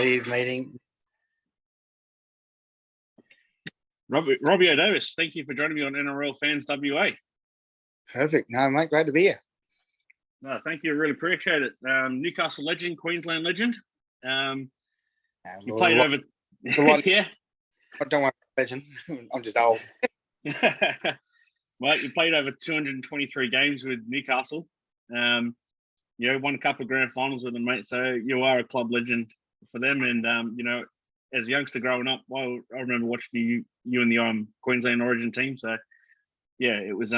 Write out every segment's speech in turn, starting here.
Steve meeting. Robbie O'Davis, thank you for joining me on NRL Fans WA. Perfect. No, mate, great to be here. No, thank you. I really appreciate it. Newcastle legend, Queensland legend. You played over. Yeah. I don't want legend. I'm just old. Well, you played over 223 games with Newcastle. Won a couple of grand finals with them, mate. So you are a club legend for them. And as a youngster growing up, well, I remember watching you in the Queensland Origin team. So yeah, it was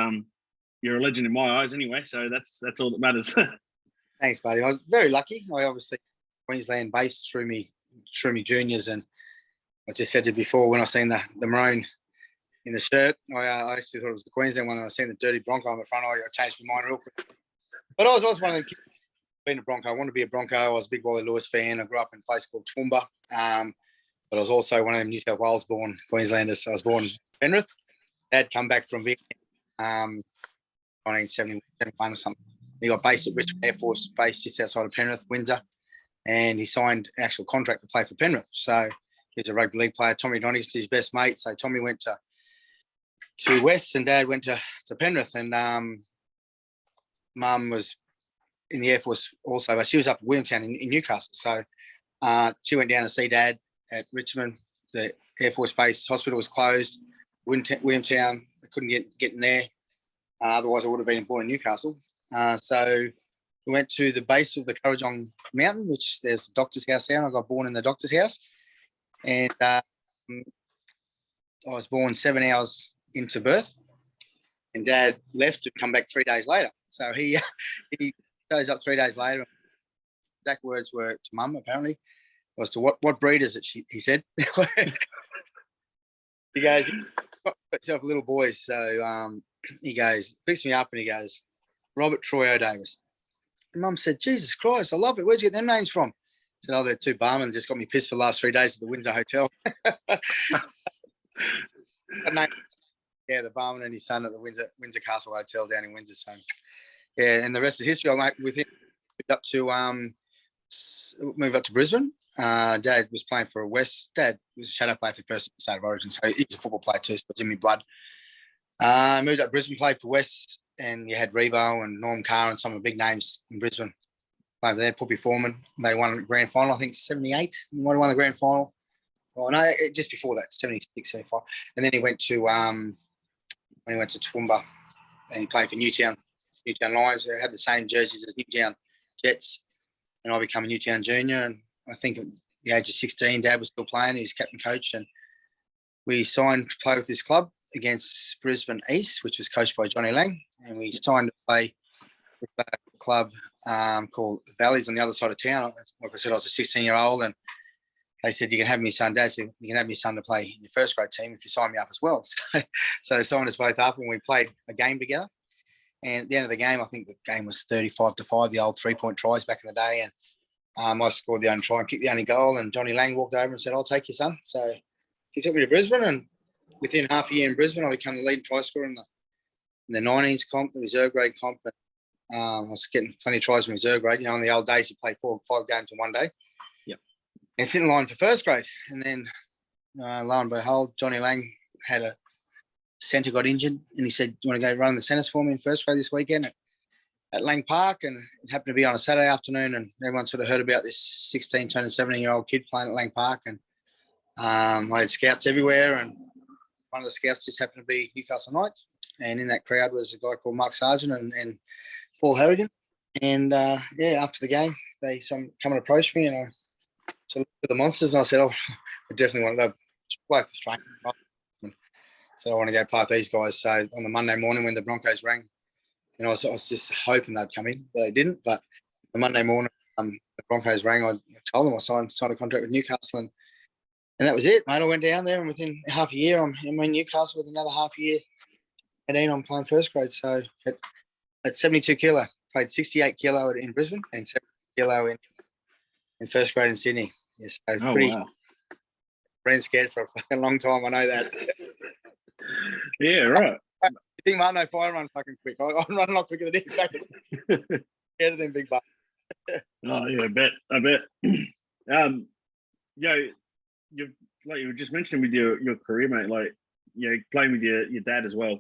you're a legend in my eyes anyway. So that's all that matters. Thanks, buddy. I was very lucky. I obviously Queensland based through me juniors, and I just said it before when I seen the maroon in the shirt. I actually thought it was the Queensland one. And I seen the dirty Bronco on the front. I changed my mind real quick. But I was one of them kids being a Bronco. I wanted to be a Bronco. I was a big Wally Lewis fan. I grew up in a place called Toowoomba. But I was also one of them New South Wales born Queenslanders. So I was born in Penrith. Dad come back from Vietnam, 1971 or something. He got based at Richmond Air Force Base just outside of Penrith, Windsor, and he signed an actual contract to play for Penrith. So he's a rugby league player. Tommy Donnigan's his best mate. So Tommy went to West and Dad went to Penrith, and Mum was in the Air Force also, but she was up at Williamtown in Newcastle. So she went down to see Dad at Richmond. The Air Force Base hospital was closed. Williamtown, they couldn't get in there. Otherwise, I would have been born in Newcastle. So we went to the base of the Currajong Mountain, which there's the doctor's house there. And I got born in the doctor's house. And I was born 7 hours into birth. And Dad left to come back 3 days later. So he shows up 3 days later. Exact words were to Mum, apparently, was to what breed is it, he said. He goes, got yourself a little boy. So he goes, picks me up and he goes, Robert Troy O'Davis. And Mum said, Jesus Christ, I love it. Where'd you get them names from? I said, they're two barmen, just got me pissed for the last 3 days at the Windsor Hotel. Yeah, the barman and his son at the Windsor Castle Hotel down in Windsor. So, yeah, and the rest is history. I with him moved up to Brisbane. Dad was playing for West. Dad was a shadow player for the first state of origin, so he's a football player too, so it's in my blood. Moved up to Brisbane, played for West, and you had Rebo and Norm Carr and some of the big names in Brisbane. Over there, Puppy Foreman. They won the grand final, I think 78. He might have won the grand final. Oh no, just before that, 76, 75. And then he went to when he went to Toowoomba, and he played for Newtown Lions. They had the same jerseys as Newtown Jets, and I became a Newtown junior. And I think at the age of 16, Dad was still playing. He was captain coach, and we signed to play with this club against Brisbane East, which was coached by Johnny Lang, and we signed to play with a club called Valleys on the other side of town. Like I said, I was a 16-year-old, and they said, you can have me son. Dad said, you can have me son to play in your first grade team if you sign me up as well. So they signed us both up, and we played a game together. And at the end of the game, I think the game was 35-5, the old 3-point tries back in the day. And I scored the only try and kicked the only goal. And Johnny Lang walked over and said, I'll take your son. So he took me to Brisbane, and within half a year in Brisbane, I became the leading try scorer in the 19s comp, the reserve grade comp. I was getting plenty of tries in reserve grade. In the old days, you play 4 or 5 games in one day. Yep. And sit in line for first grade. And then, lo and behold, Johnny Lang had a centre got injured, and he said, do you want to go run the centres for me in first grade this weekend at Lang Park? And it happened to be on a Saturday afternoon, and everyone sort of heard about this 16 turning 17-year-old kid playing at Lang Park. And I had scouts everywhere, and one of the scouts just happened to be Newcastle Knights. And in that crowd was a guy called Mark Sargent and Paul Harrigan. And, after the game, they come and approached me, and I sort of looked at the Monsters, and I said, I definitely want to go play for Australia. So I want to go play with these guys. So on the Monday morning when the Broncos rang, I was just hoping they'd come in, but they didn't. But the Monday morning, the Broncos rang, I told them I signed a contract with Newcastle, and that was it, mate. I went down there, and within half a year, I'm in Newcastle. With another half a year, 18, I'm playing first grade. So at 72 kilo, played 68 kilo in Brisbane and 70 kilo in first grade in Sydney. Yes, so pretty. Wow. Been scared for a long time. I know that. Yeah, right. You think Martin O'Fire run fucking quick? I'm running a lot quicker than him back. Scared of them big butt. Oh yeah, I bet. you like you were just mentioning with your career, mate, like, playing with your dad as well.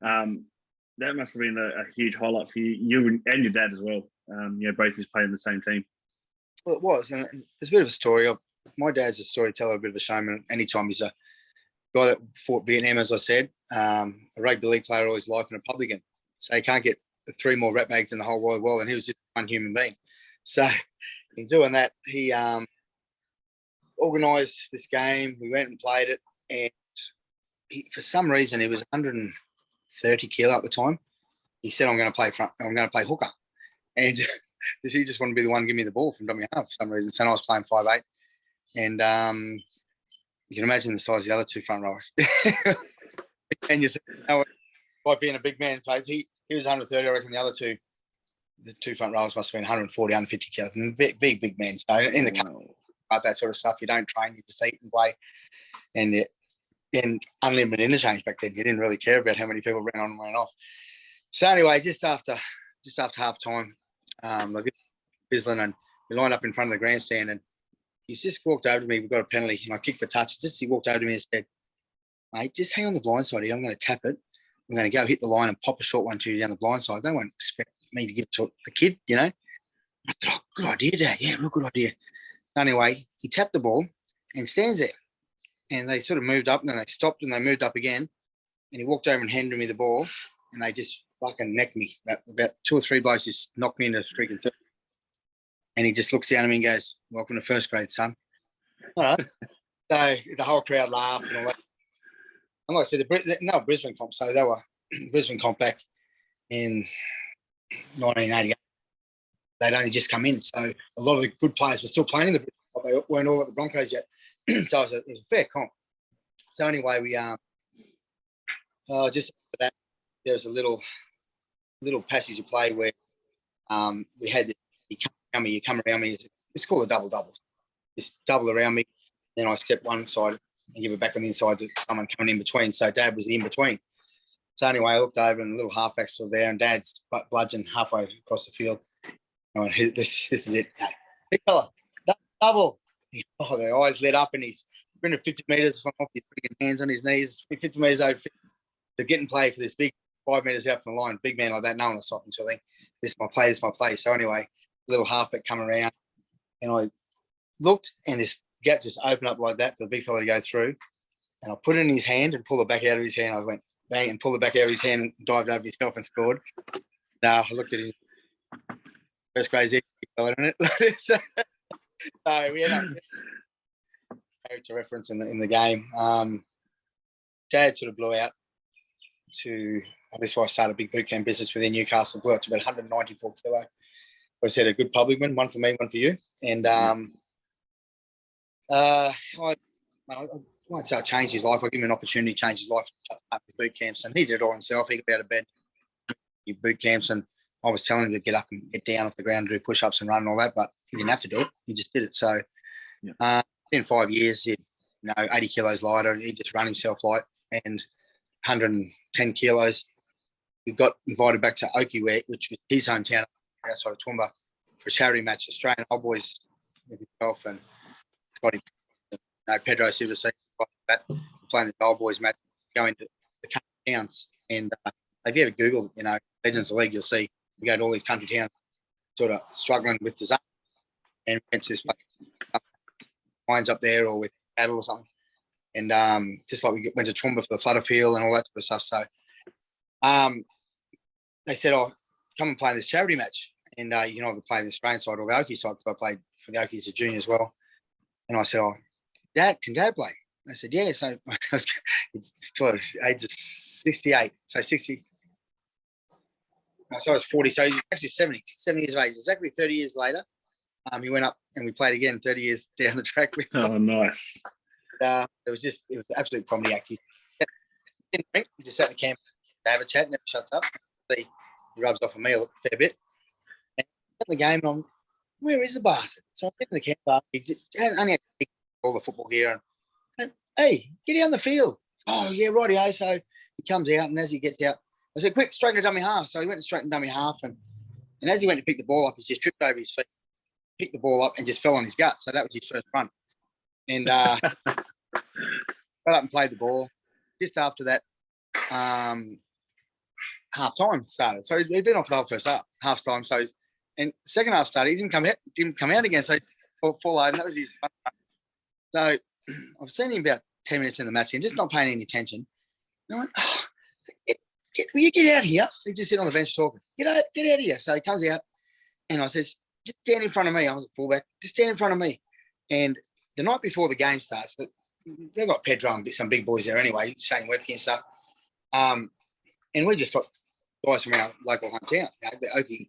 That must have been a huge highlight for you and your dad as well. Both of us playing the same team. Well, it was, and there's a bit of a story. My dad's a storyteller, a bit of a showman. Anytime he's a guy that fought Vietnam, as I said, a rugby league player all his life and a publican. So he can't get 3 more rat bags in the whole wide world, and he was just one human being. So in doing that, he organised this game. We went and played it, and for some reason, he was 130 kilo at the time. He said, "I'm going to play front. I'm going to play hooker," and he just wanted to be the one to give me the ball from dummy half for some reason. So I was playing 5'8", and you can imagine the size of the other 2 front rowers. And you know, like being a big man, he was 130. I reckon the two front rowers must have been 140, 150 kilos. Big men. So in the country, about that sort of stuff, you don't train, you just eat and play. And unlimited interchange back then. You didn't really care about how many people ran on and ran off. So anyway, just after half time, I get Bislin and we lined up in front of the grandstand, and he's just walked over to me. We've got a penalty, and I kicked for touch. He walked over to me and said, "Mate, just hang on the blind side here. I'm going to tap it. I'm going to go hit the line and pop a short one to you down the blind side. They won't expect me to give it to the kid, I said, "Oh, good idea, Dad. Yeah, real good idea." So anyway, he tapped the ball and stands there. And they sort of moved up, and then they stopped, and they moved up again. And he walked over and handed me the ball, and they just fucking necked me. About 2 or 3 blokes just knocked me into freaking third. And he just looks down at me and goes, "Welcome to first grade, son." All right. So the whole crowd laughed and all that. And like I said, no Brisbane comp, so they were Brisbane comp back in 1988. They'd only just come in, so a lot of the good players were still playing in the Brisbane comp. They weren't all at the Broncos yet. So it was a fair comp. So anyway, we just after that, there was a little passage of play where we had you come around me. It's called a double. Just double around me, then I step one side and give it back on the inside to someone coming in between. So Dad was the in between. So anyway, I looked over and the little halfbacks were there, and Dad's bludgeon halfway across the field. I went, "This is it, big fella, double." Oh, their eyes lit up, and he's 50 metres from off. He's putting his hands on his knees, 50 metres over. They're getting play for this big 5 metres out from the line. Big man like that, no one will stop until then. This is my play. So anyway, little halfback come around, and I looked, and this gap just opened up like that for the big fella to go through. And I put it in his hand and pulled it back out of his hand. I went bang and pulled it back out of his hand and dived over himself and scored. I looked at him. First grade, big fella, isn't it? So we ended up character reference in the game. Dad sort of blew out to, this is why I started a big boot camp business within Newcastle, blew out to about 194 kilo. I said a good public win, one for me, one for you. And I won't say I changed his life. I give him an opportunity to change his life with boot camps. And he did it all himself. He got out of bed, boot camps, and I was telling him to get up and get down off the ground, do push-ups and run and all that, but he didn't have to do it. He just did it. So in 5 years, 80 kilos lighter, he just ran himself light, and 110 kilos. We got invited back to Oakey, which was his hometown outside of Toowoomba, for a charity match. Australian old boys with himself and Scotty, Pedro Silva, that playing the old boys match, going to the country towns. And if you ever Google, Legends of League, you'll see we go to all these country towns, sort of struggling with disaster, and went to this place, mines up there, or with cattle or something. And just like we went to Toowoomba for the flood appeal and all that sort of stuff. So they said, "Oh, come and play in this charity match." And you can either play the Australian side or the Oakey side, because I played for the Oakey as a junior as well. And I said, "Oh, Dad, can Dad play?" I said, "Yeah." So it's age of 68. So 60. So I was 40. So he's actually 70 years of age. Exactly 30 years later, he went up and we played again 30 years down the track. Oh, nice. It was an absolute comedy act. He just sat in the camp to have a chat, never shuts up. He rubs off on me a fair bit. And in the game, I'm, where is the bastard? So I'm getting the camp up. He only had all the football gear. And hey, get out on the field. Oh, yeah, rightio. So he comes out, and as he gets out, I said, "Quick, straighten to dummy half." So he went straight to dummy half. And as he went to pick the ball up, he just tripped over his feet, picked the ball up, and just fell on his gut. So that was his first run. and got up and played the ball. Just after that, half time started. So he'd been off the whole first half time. So and second half started. He didn't come out again. So fall over. And that was his. So I've seen him about 10 minutes in the match and just not paying any attention. And I went, will you get out of here? He just sit on the bench talking. Get out of here. So he comes out and I said, just stand in front of me. I was a fullback. Just stand in front of me. And the night before the game starts, they got Pedro and some big boys there anyway, Shane Webke and stuff. And we just got guys from our local hometown, the Okie,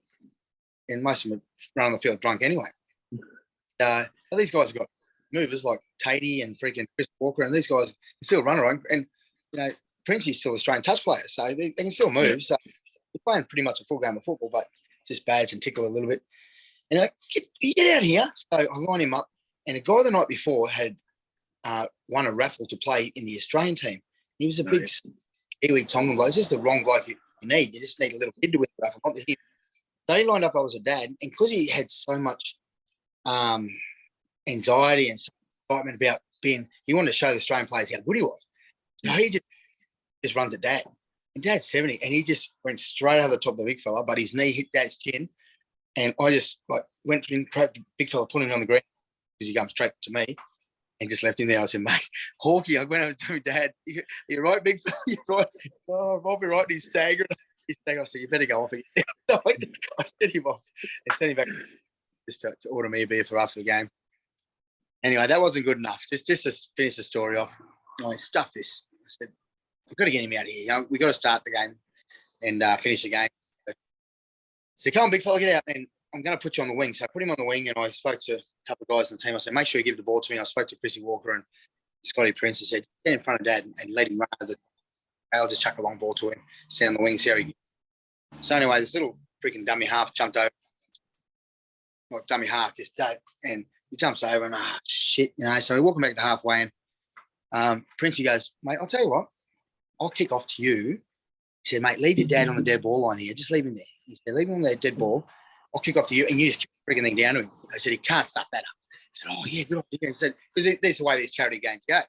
and most of them run on the field drunk anyway. These guys have got movers like Tatey and freaking Chris Walker, and these guys still run around. And, Princey's still an Australian touch player, so they can still move. Yeah. So we're playing pretty much a full game of football, but just badge and tickle a little bit. And get out of here. So I line him up. And a guy the night before had won a raffle to play in the Australian team. He was a big Kiwi Tongan bloke. It's just the wrong bloke you need. You just need a little kid to win the raffle, not the him. So he lined up I was a dad. And because he had so much anxiety and excitement about he wanted to show the Australian players how good he was. So he just runs at Dad. And Dad's 70, and he just went straight over the top of the big fella, but his knee hit Dad's chin. And I just went for him, grabbed the big fella, put him on the ground because he comes straight to me and just left him there. I said, mate, Hawkeye, I went over to my dad. You're right, big fella, you're right. Oh, Robbie, right, and he's staggered. I said, you better go off again. So I sent him off and sent him back just to order me a beer for after the game. Anyway, that wasn't good enough. Just to finish the story off, I went, stuff this. I said, we've got to get him out of here. We've got to start the game and finish the game. So come on, big fella, get out. And I'm going to put you on the wing. So I put him on the wing and I spoke to a couple of guys on the team. I said, make sure you give the ball to me. And I spoke to Chrissy Walker and Scotty Prince and said, get in front of Dad and let him run over the I'll just chuck a long ball to him, sit on the wing, see how he goes. So anyway, this little freaking dummy half jumped over. Well, dummy half just did, and he jumps over and shit, So we're walking back to halfway and Princey goes, mate, I'll tell you what, I'll kick off to you. He said, mate, leave your dad on the dead ball line here. Just leave him there. He said, leave him on that dead ball. I'll kick off to you and you just keep the freaking thing down to him. I said, he can't stuff that up. He said, oh, yeah, good idea. He said, because that's the way these charity games go.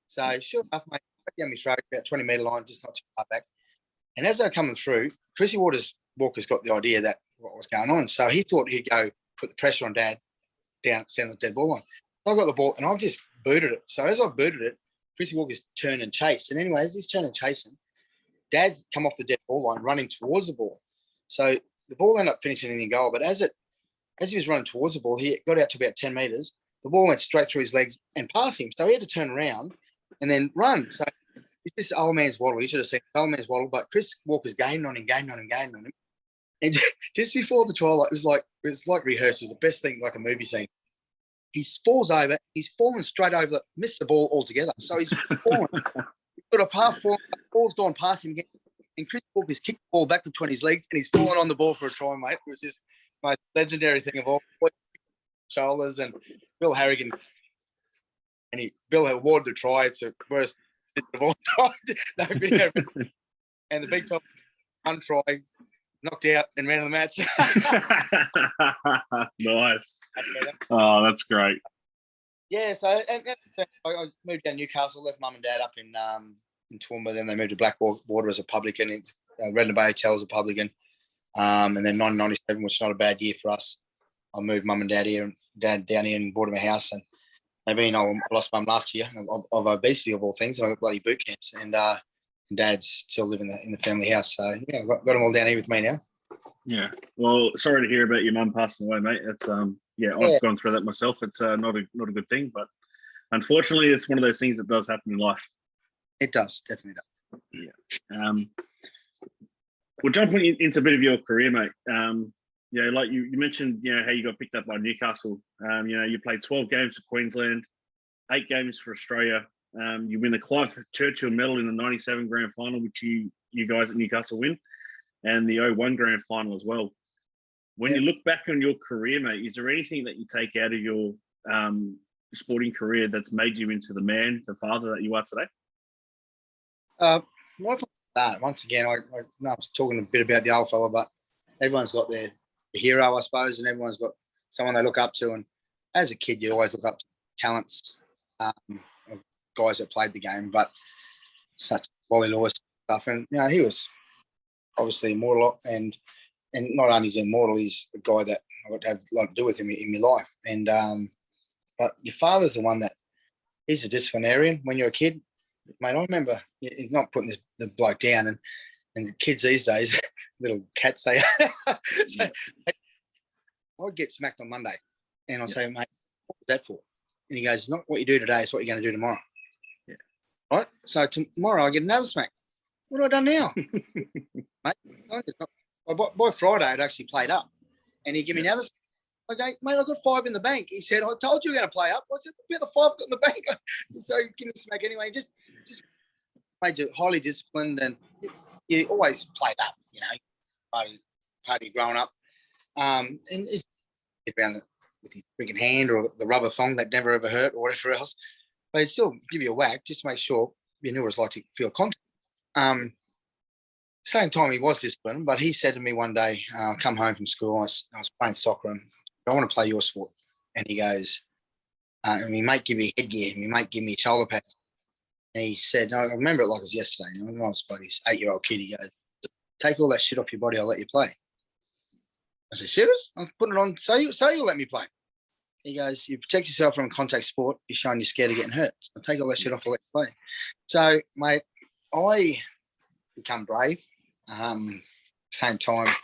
So sure enough, mate, down my throat, about 20-metre line, just not too far back. And as they're coming through, Chrissy Walker's got the idea that what was going on. So he thought he'd go put the pressure on Dad down the dead ball line. So I got the ball and I've just booted it. So as I booted it, Chrissy Walker's turned and chased. And anyway, as he's turning and chasing, Dad's come off the dead ball line running towards the ball. So the ball ended up finishing in the goal. But as he was running towards the ball, he got out to about 10 metres. The ball went straight through his legs and past him. So he had to turn around and then run. So it's this old man's waddle. You should have seen old man's waddle. But Chris Walker's gaining on him. And just before the twilight, it was like rehearsed. It was the best thing, like a movie scene. He falls over. He's fallen straight over, missed the ball altogether. So he's fallen. He's got a half fall. The ball's gone past him again. And Chris Walker's kicked the ball back between his legs and he's fallen on the ball for a try, mate. It was just the most legendary thing of all. Shoulders and Bill Harrigan. And Bill awarded the try. It's the worst of all time. And the big fella, one try, knocked out and ran the match. Nice. Oh, that's great. Yeah, so I moved down to Newcastle, left Mum and Dad up in Toowoomba. Then they moved to Blackwater as a publican. Redden Bay Hotel as a publican. And then 1997, which is not a bad year for us. I moved Mum and Dad down here and bought him a house. And I lost Mum last year of obesity of all things. I got bloody boot camps. And Dad's still living in the family house. So, yeah, I've got them all down here with me now. Yeah. Well, sorry to hear about your mum passing away, mate. It's I've gone through that myself. It's not a good thing, but unfortunately, it's one of those things that does happen in life. It does, definitely does. Yeah. We'll jump into a bit of your career, mate. Like you mentioned, how you got picked up by Newcastle. You played 12 games for Queensland, 8 games for Australia. You win the Clive Churchill Medal in the 97 grand final, which you guys at Newcastle win, and the 01 grand final as well. When you look back on your career, mate, is there anything that you take out of your sporting career that's made you into the father that you are today? Once again, I was talking a bit about the old fella, but everyone's got their hero, I suppose, and everyone's got someone they look up to. And as a kid, you always look up to talents of guys that played the game, but such Wally Lewis stuff. And, you know, he was obviously immortal, and not only is he immortal, he's a guy that I got to have a lot to do with him in my life. And but your father's the one that he's a disciplinarian when you're a kid. Mate, I remember he's not putting the bloke down, and the kids these days, little cats, they I'd get smacked on Monday, and I'll say, mate, what was that for? And he goes, not what you do today, it's what you're going to do tomorrow. Yeah. Right? So tomorrow I get another smack. What have I done now? Mate, by Friday I'd actually played up, and he'd give me another smack. I go, mate, I've got 5 in the bank. He said, I told you were going to play up. I said, where the 5 got in the bank? So give me a smack anyway. Just made you highly disciplined, and you always played up, you know, party growing up. And it's around with his freaking hand or the rubber thong that never ever hurt or whatever else. But he'd still give you a whack just to make sure you knew what it's like to feel contact. Same time he was disciplined, but he said to me one day, come home from school, I was playing soccer, and I want to play your sport. And he goes, and he might give me headgear, and he might give me shoulder pads. And he said, I remember it like it was yesterday. You know, I was about his 8-year-old kid. He goes, take all that shit off your body, I'll let you play. I said, serious? I'm putting it on so you'll let me play. He goes, you protect yourself from a contact sport, you're showing you're scared of getting hurt. So take all that shit off, I'll let you play. So, mate, I become brave. Same time, I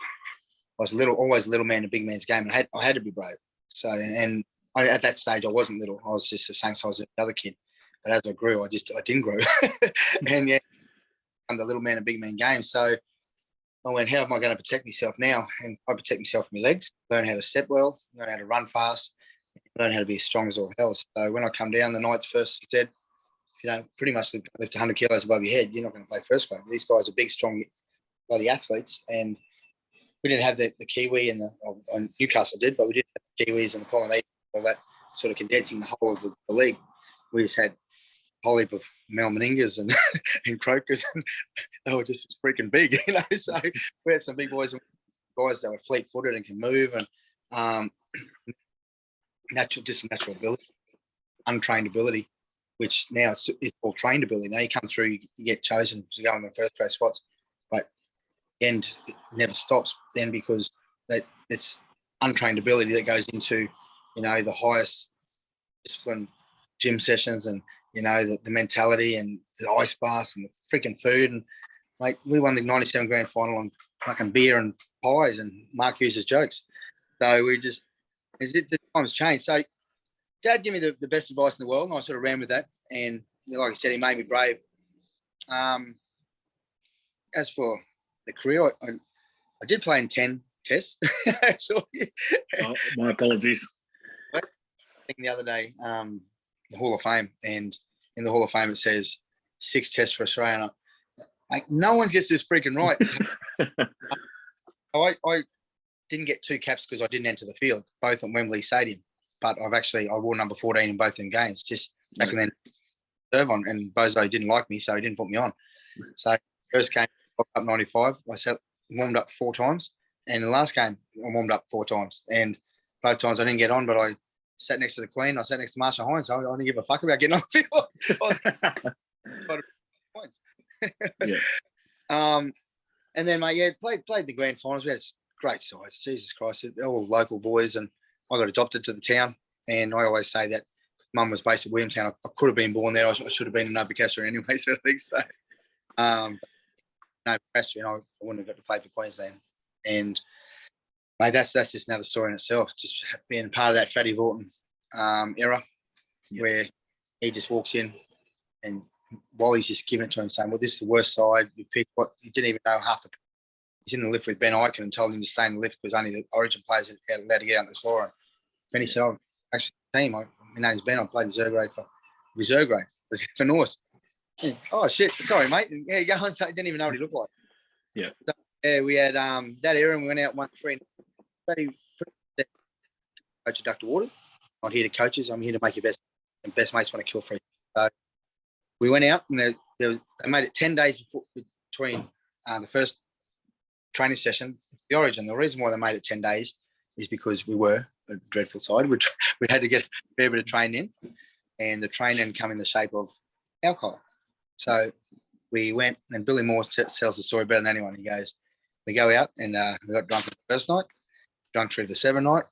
was always a little man in a big man's game. I had to be brave. So, and at that stage, I wasn't little. I was just the same size as the other kid. But as I grew, I didn't grow. And yeah, I'm the little man in a big man game. So I went, how am I going to protect myself now? And I protect myself with my legs, learn how to step well, learn how to run fast, learn how to be as strong as all hell. So when I come down, the Knights first said, if you don't pretty much lift 100 kilos above your head, you're not going to play first grade. These guys are big, strong, bloody athletes. And we didn't have the Kiwi and Newcastle did, but we didn't have the Kiwis and the Polynesians, all that sort of condensing the whole of the league. We just had a whole heap of Mel Meningas and Crokers, and they were just as freaking big, you know. So we had some big boys that were fleet-footed and can move, and natural ability, untrained ability, which now it's called trained ability. Now you come through, you get chosen to go in the first grade spots, but the end it never stops then, because it's untrained ability that goes into, you know, the highest discipline gym sessions, and you know, the mentality and the ice baths and the freaking food. And like, we won the 97 grand final on fucking beer and pies and Mark Hughes' jokes. So we just, the times changed. So Dad gave me the best advice in the world, and I sort of ran with that. And you know, like I said, he made me brave. As for the career, I did play in 10 tests. Actually. Oh, my apologies. I think the other day, the Hall of Fame, and in the Hall of Fame it says 6 tests for Australia. Like, no one gets this freaking right. I didn't get 2 caps because I didn't enter the field, both at Wembley Stadium. But I wore number 14 in both them games, just back and then serve on. And Bozo didn't like me, so he didn't put me on. So first game, up 95, I warmed up 4 times, and the last game I warmed up 4 times, and both times I didn't get on, but I sat next to the Queen. I sat next to Marsha Hines. So I didn't give a fuck about getting on the field. Points. Yeah. And then, mate, yeah, played the grand finals. We had great sides. Jesus Christ, they're all local boys, and I got adopted to the town. And I always say that Mum was based at Williamstown. I could have been born there. I should have been in Nobocastra anyway, sort of thing. So, no pressure, and I wouldn't have got to play for Queensland. And mate, that's just another story in itself. Just being part of that Fatty Vaughton era, where he just walks in, and Wally's just giving it to him, saying, "Well, this is the worst side. You pick what he didn't even know half the." He's in the lift with Ben Eichen and told him to stay in the lift because only the Origin players are allowed to get out the floor. And Benny said, "Oh, actually, team. My name's Ben. I played reserve grade for Norse." Oh shit! Sorry, mate. Yeah, you go on. So he didn't even know what he looked like. Yeah. So, yeah, we had that era, and we went out 1-3. Coach of Dr. Water. I'm not here to coach us. I'm here to make your best. And best mates want to kill free. So we went out, and they made it 10 days between the first training session, the Origin. The reason why they made it 10 days is because we were a dreadful side. We had to get a fair bit of training in. and the training come in the shape of alcohol. So we went, and Billy Moore tells the story better than anyone. He goes, we go out and we got drunk the first night, drunk through the 7th night,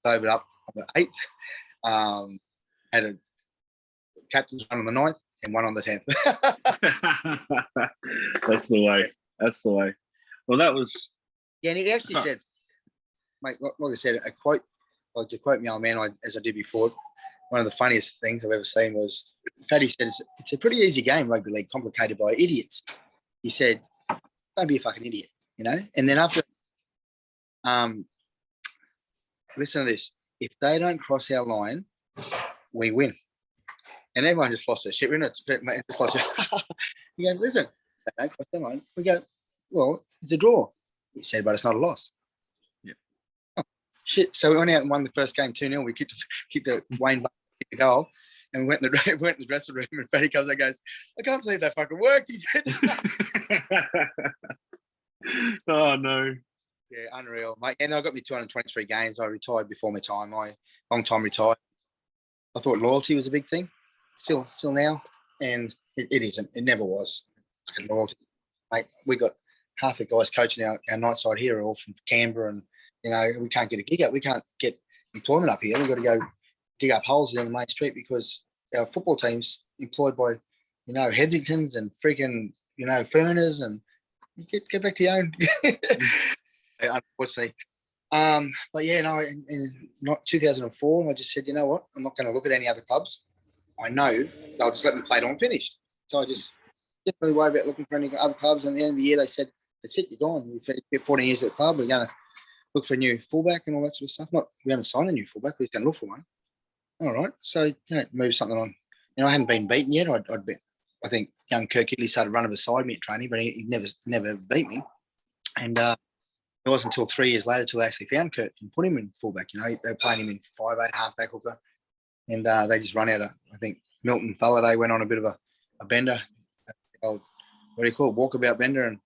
sobered up on the 8th, had a captain's one on the 9th and one on the 10th. That's the way. That's the way. Well, that was... Yeah, and he actually said, mate, like I said, a quote, like to quote me old man, as I did before, one of the funniest things I've ever seen was, Fatty said, it's a pretty easy game, rugby league, complicated by idiots. He said, don't be a fucking idiot, you know? And then after, listen to this. If they don't cross our line, we win. And everyone just lost their shit. We're not just lost it. He goes, listen, they don't cross their line. We go, well, it's a draw. He said, but it's not a loss. Yeah. Oh, shit. So we went out and won the first game 2-0. We kicked the Wayne the goal, and we went in the dressing room, and Freddie comes and goes, I can't believe that fucking worked, he said. Oh, no. Yeah, unreal, mate. And I got me 223 games. I retired before my time. I long time retired. I thought loyalty was a big thing. Still now. And it isn't. It never was. Fucking loyalty. Mate, we got half the guys coaching our night side here are all from Canberra, and, you know, we can't get a gig up. We can't get employment up here. We've got to go dig up holes in the main street because our football team's employed by, you know, Hetheringtons and freaking, you know, Furners, and get back to your own. Unfortunately. But yeah, no, in 2004, I just said, you know what? I'm not going to look at any other clubs. I know they'll just let me play it on finished. So I just didn't really worry about looking for any other clubs. And at the end of the year, they said, that's it, you're gone. You've 14 years at the club. We're going to look for a new fullback and all that sort of stuff. We haven't signed a new fullback. We're just going to look for one. All right. So, you know, move something on. You know, I hadn't been beaten yet. I think young Kirk Gidley started running beside me at training, but he never beat me. And it wasn't until 3 years later till I actually found Kurt and put him in fullback. You know, they were playing him in 5'8", halfback hooker. And they just run out of, I think, Milton Falladay went on a bit of a bender, old, what do you call it, walkabout bender, and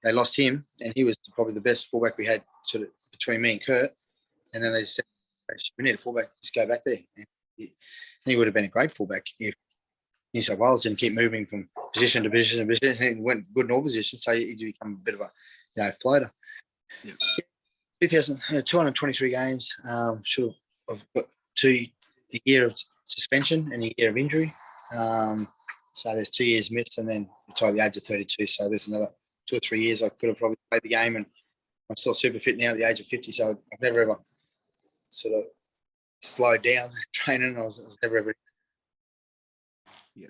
they lost him. And he was probably the best fullback we had sort of between me and Kurt. And then they said, we need a fullback, just go back there. And he would have been a great fullback if New South Wales didn't keep moving from position to position to position, and went good in all positions, so he'd become a bit of a, you know, floater. Yeah. 223 games. Sure, I've got a year of suspension and a year of injury. So there's 2 years missed, and then retired at the age of 32. So there's another 2 or 3 years I could have probably played the game, and I'm still super fit now at the age of 50. So I've never ever sort of slowed down training. I was never ever. Yeah.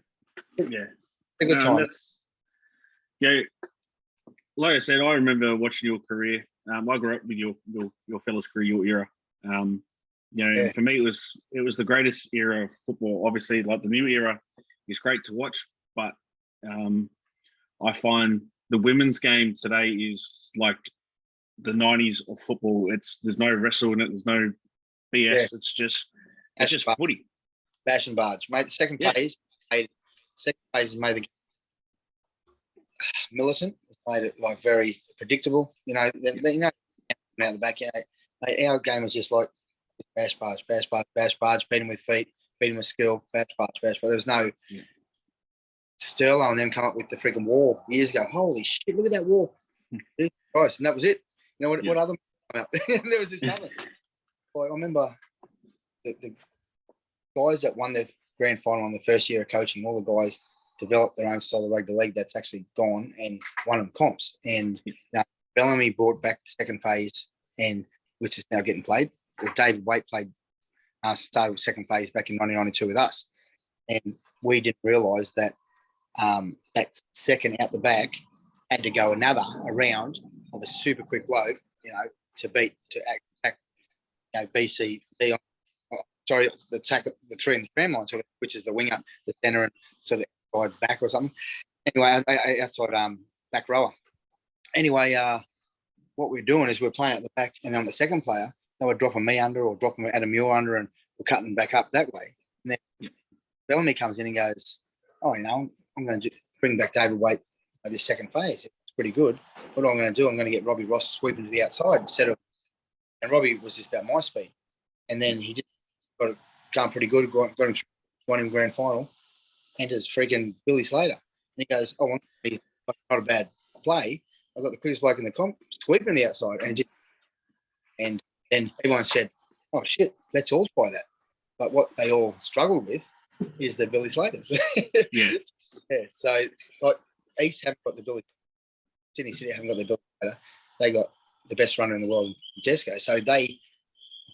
A good time. Yeah. Like I said, I remember watching your career. I grew up with your fella's career, your era. You know, yeah. For me, it was the greatest era of football. Obviously, like the new era is great to watch, but I find the women's game today is like the 90s of football. There's no wrestle in it. There's no BS. Yeah. It's just footy. Bash and barge, mate. The second phase has made the militant. It's made it like very predictable. You know, out the back. You know, our game was just like bash barge, beat them with feet, beat them with skill, bash barge. There was no Sterlo and them come up with the freaking wall years ago. Holy shit! Look at that wall. Christ, and that was it. You know what other come out? There was this nothing. Like, I remember the guys that won their grand final in the first year of coaching, all the guys developed their own style of rugby league that's actually gone and won them comps. And Bellamy brought back the second phase, and which is now getting played. David Waite started with second phase back in 1992 with us. And we didn't realise that that second out the back had to go another round of a super quick load, you know, to attack, you know, BC, the three in the tram line, which is the winger, the centre, and sort of side back or something. Anyway, outside back rower. Anyway, what we're doing is we're playing at the back, and on the second player, they were dropping me under or dropping Adam Muir under, and we're cutting back up that way. And then Bellamy comes in and goes, oh, you know, I'm going to bring back David Waite at this second phase. It's pretty good. What I'm going to do, I'm going to get Robbie Ross sweeping to the outside instead of, and Robbie was just about my speed. And then he just got it going pretty good, got him through won him grand final, enters freaking Billy Slater. And he goes, "I want to be not a bad play. I got the quickest bloke in the comp, sweeping the outside." And then everyone said, "Oh shit, let's all try that." But what they all struggled with is the Billy Slaters. Yeah. Yeah. So like East haven't got the Billy. Sydney City haven't got the Billy Slater. They got the best runner in the world, Jesco. So they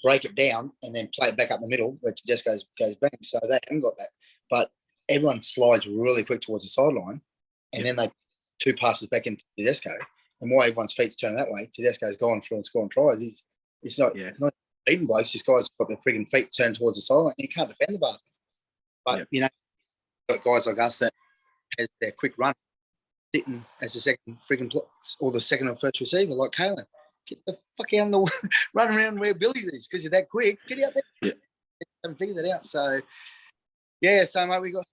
break it down and then play it back up the middle where Jesco goes bang. So they haven't got that. But everyone slides really quick towards the sideline, and then they 2 passes back into Tedesco. And why everyone's feet's turning that way, Tedesco's gone through and scoring tries. It's not even blokes. This guy's got their frigging feet turned towards the sideline. You can't defend the bastard. But you know, got guys like us that has their quick run sitting as the second frigging or the second or first receiver, like Kalen. Get the fuck out of the run around where Billy's is because you're that quick. Get out there. Yeah. Haven't figured that out. So so mate, we got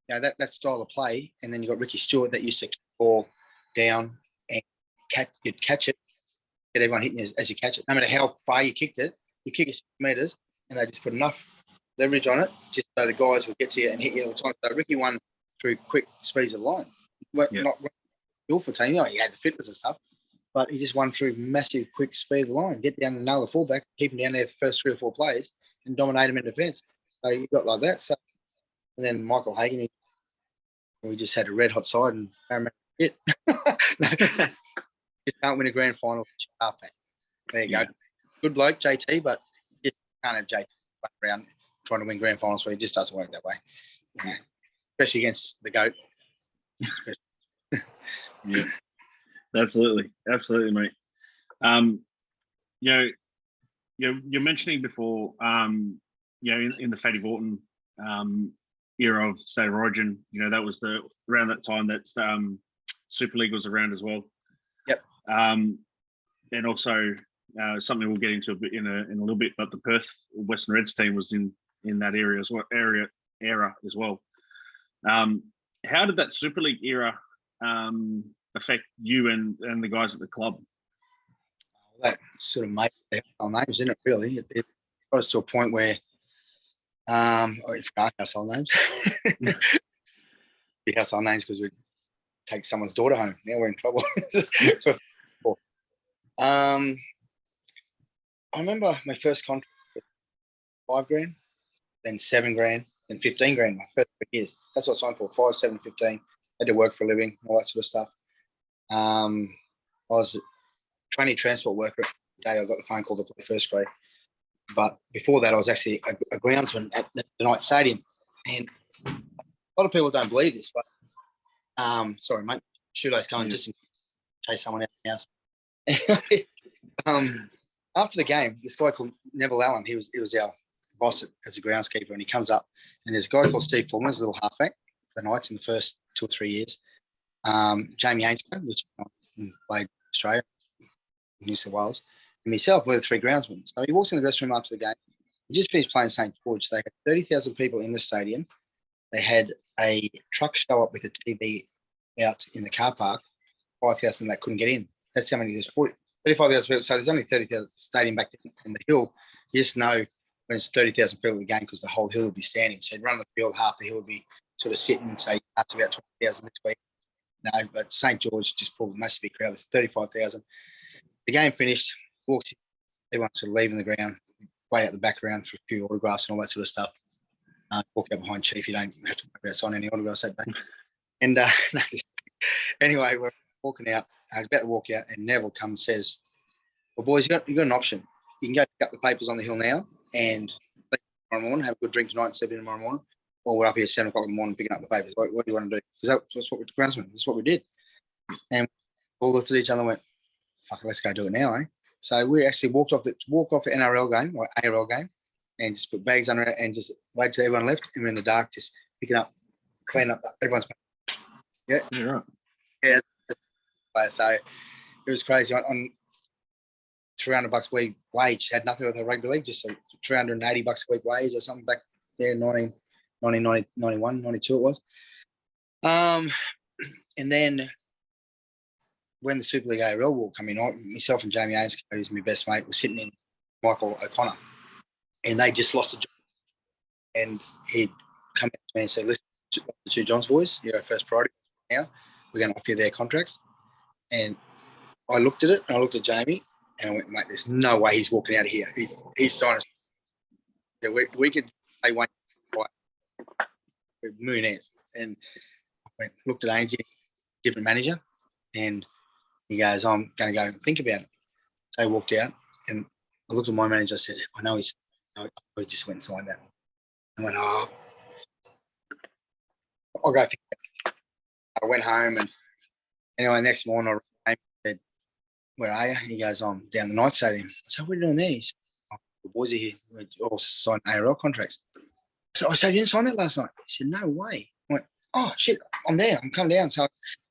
that style of play, and then you got Ricky Stewart that used to kick the ball down and you'd catch it, get everyone hitting as you catch it. No matter how far you kicked it, you kick it 6 meters, and they just put enough leverage on it just so the guys would get to you and hit you all the time. So Ricky won through quick speeds of the line. Not built for team, he had the fitness and stuff, but he just won through massive quick speed of the line. Get down and nail the fullback, keep him down there the first 3 or 4 plays, and dominate him in defence. So you got like that. So, and then Michael Hagan, we just had a red hot side and hit. Just can't win a grand final halfback. There you go. Good bloke, JT, but you can't have JT around trying to win grand finals where it just doesn't work that way. You know, especially against the GOAT. Yeah, absolutely, mate. You're mentioning before, in the Fatty Vaughton era of State of Origin, that was around that time that Super League was around as well. Yep. And also something we'll get into a bit in a little bit, but the Perth Western Reds team was in that area as well. Era as well. How did that Super League era affect you and the guys at the club? That sort of made our names, didn't it? Really, it got us to a point where we forgot household names. We household names because we take someone's daughter home. Now we're in trouble. I remember my first contract was $5,000, then $7,000, then $15,000. My first 3 years. That's what I signed for: 5, 7, 15. I had to work for a living, all that sort of stuff. I was a trainee transport worker. The day I got the phone call to play first grade. But before that, I was actually a groundsman at the Knight Stadium. And a lot of people don't believe this, but sorry, mate. Shooter's coming just in case someone out in the house. After the game, this guy called Neville Allen, he was our boss as a groundskeeper, and he comes up, and there's a guy called Steve Foreman, a little halfback for the Knights in the first 2 or 3 years. Jamie Ainscough, which played Australia, New South Wales, and myself were the 3 groundsmen. So he walks in the dressing room after the game. We just finished playing St. George. They had 30,000 people in the stadium. They had a truck show up with a TV out in the car park, 5,000 that couldn't get in. That's how many there's 35,000 people. So there's only 30,000 stadium back on the hill. You just know when it's 30,000 people at the game because the whole hill would be standing. So you'd run the field, half the hill would be sort of sitting. So that's about 20,000 this week. No, but St. George just pulled a massive big crowd. There's 35,000. The game finished, walked in, everyone sort of leaving the ground, way out the back around for a few autographs and all that sort of stuff. Walk out behind Chief. You don't have to worry about signing any autographs that day. And anyway, we're walking out. I was about to walk out, and Neville comes and says, "Well, boys, you got an option. You can go pick up the papers on the hill now and tomorrow morning, have a good drink tonight and sleep in tomorrow morning, or we're up here at 7 o'clock in the morning picking up the papers. What do you want to do?" Because that's what we're groundsmen. That's what we did. And we all looked at each other and went, "Fuck it, let's go do it now, eh?" So we actually walk off the NRL game or ARL game and just put bags under it and just wait till everyone left, and we're in the dark just picking up, cleaning up everyone's. Yeah, right. Yeah. So it was crazy. On $300 a week wage, had nothing with the rugby league, just $380 a week wage or something back there, 91, 92 it was. And then when the Super League ARL will come in, myself and Jamie Ainscough, who's my best mate, were sitting in Michael O'Connor, and they just lost a job and he'd come up to me and say, listen, the two Johns boys, you're our first priority now. We're going to offer you their contracts. And I looked at it, and I looked at Jamie, and I went, mate, there's no way he's walking out of here. He's signing. Yeah, we could play one with Moonez. And I went, looked at Ainsley, different manager, and he goes, I'm going to go and think about it. So I walked out, and I looked at my manager. I said, I know he just went and signed that. I went, oh, I'll go think about it. I went home, and anyway, next morning I rang him and said, where are you? He goes, I'm down the night stadium. I said, what are you doing there? He said, oh, the boys are here. We all signed ARL contracts. So I said, you didn't sign that last night? He said, no way. I went, oh, shit, I'm there. I'm coming down. So I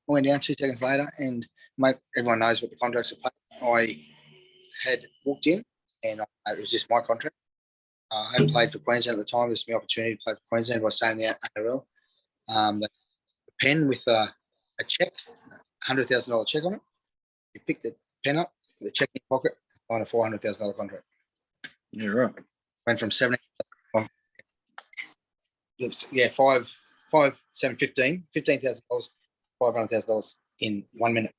went down 2 seconds later, and mate, everyone knows what the contracts are paid. I had walked in, and it was just my contract. I had played for Queensland at the time. This was my opportunity to play for Queensland by staying in the ARL. The pen with a check, $100,000 check on it. You pick the pen up, put the check in your pocket, on a $400,000 contract. Yeah, right. Went from 17, yeah, 5, 7, 15, $15,000, $500,000 in 1 minute.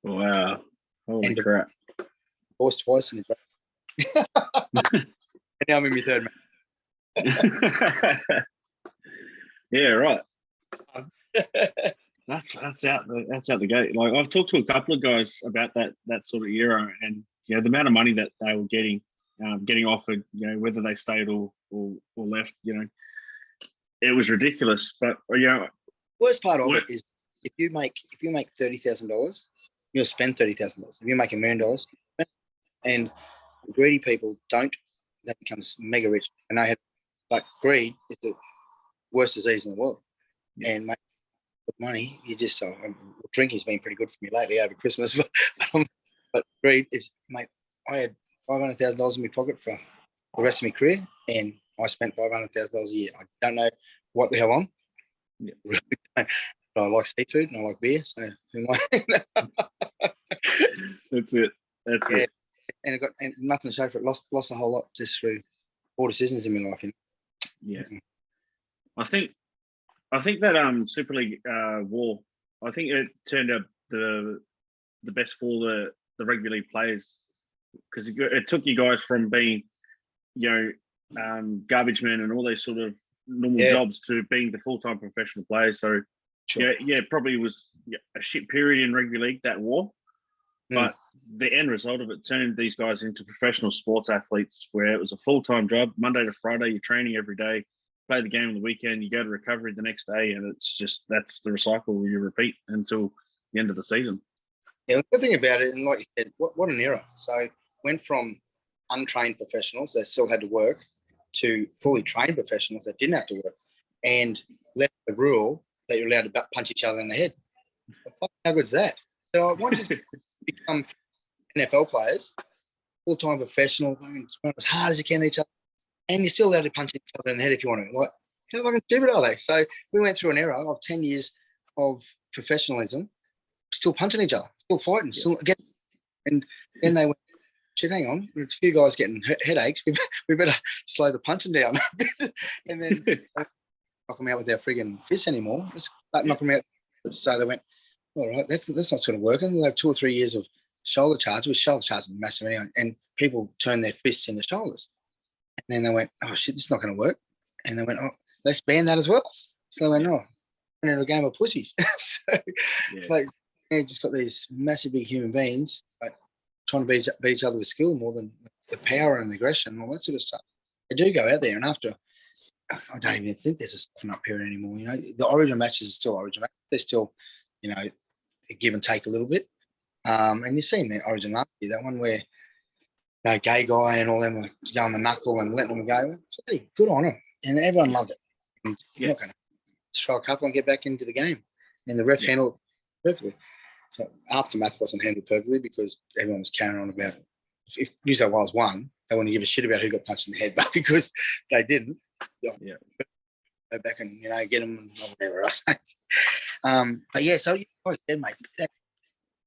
Wow. Holy and crap. Divorced twice. And now I'm in my third man. Yeah, right. That's out the gate. Like, I've talked to a couple of guys about that sort of era, and the amount of money that they were getting offered, whether they stayed or left, it was ridiculous. But worst part of it is if you make $30,000, you'll spend $30,000. If you make $1 million, and greedy people don't, that becomes mega rich. And they had, like, greed is the worst disease in the world. Yeah. And with money, you just drinking's been pretty good for me lately over Christmas, but greed is, mate. I had $500,000 in my pocket for the rest of my career, and I spent $500,000 a year. I don't know what the hell I'm. Yeah. Really don't. But I like seafood and I like beer, so who am I? That's it. That's it. And I got nothing to show for it. Lost a whole lot just through poor decisions in my life. Yeah. I think that Super League war, I think it turned out the best for the rugby league players, because it took you guys from being, garbage men and all those sort of normal jobs to being the full-time professional players. So sure. Probably was a shit period in rugby league, that war. But the end result of it turned these guys into professional sports athletes, where it was a full-time job, Monday to Friday, you're training every day, play the game on the weekend, you go to recovery the next day, and it's just, that's the recycle you repeat until the end of the season. Yeah, the good thing about it, and like you said, what an era. So went from untrained professionals that still had to work to fully trained professionals that didn't have to work, and left the rule that you're allowed to punch each other in the head. How good's that? So I want to become NFL players, full-time professional, as hard as you can each other, and you're still allowed to punch each other in the head if you want to. Like, how fucking stupid are they? So we went through an era of 10 years of professionalism, still punching each other, still fighting, still again. And then they went, shit, hang on, there's a few guys getting headaches. We better slow the punching down. And then knock them out with their frigging fists anymore. Let's knock them out. So they went, all right, that's not sort of working. Like 2 or 3 years of shoulder charges, which shoulder charges are massive anyway, and people turn their fists into shoulders. And then they went, oh shit, this is not going to work. And they went, oh, let's ban that as well. So they went, oh, we're in a game of pussies. So, like, just got these massive big human beings, like, trying to beat each other with skill more than the power and the aggression and all that sort of stuff. They do go out there, and after, I don't even think there's a soften up period anymore. The origin matches are still origin matches. They're still, give and take a little bit. And you've seen the origin last year, that one where gay guy and all them were going the knuckle and letting them go. It's good on them, and everyone loved it. And you're not going to throw a couple and get back into the game. And the ref handled it perfectly. So aftermath wasn't handled perfectly because everyone was carrying on about if New South Wales won, they wouldn't give a shit about who got punched in the head, but because they didn't, go back and get them and whatever else. But yeah, so like I said, mate,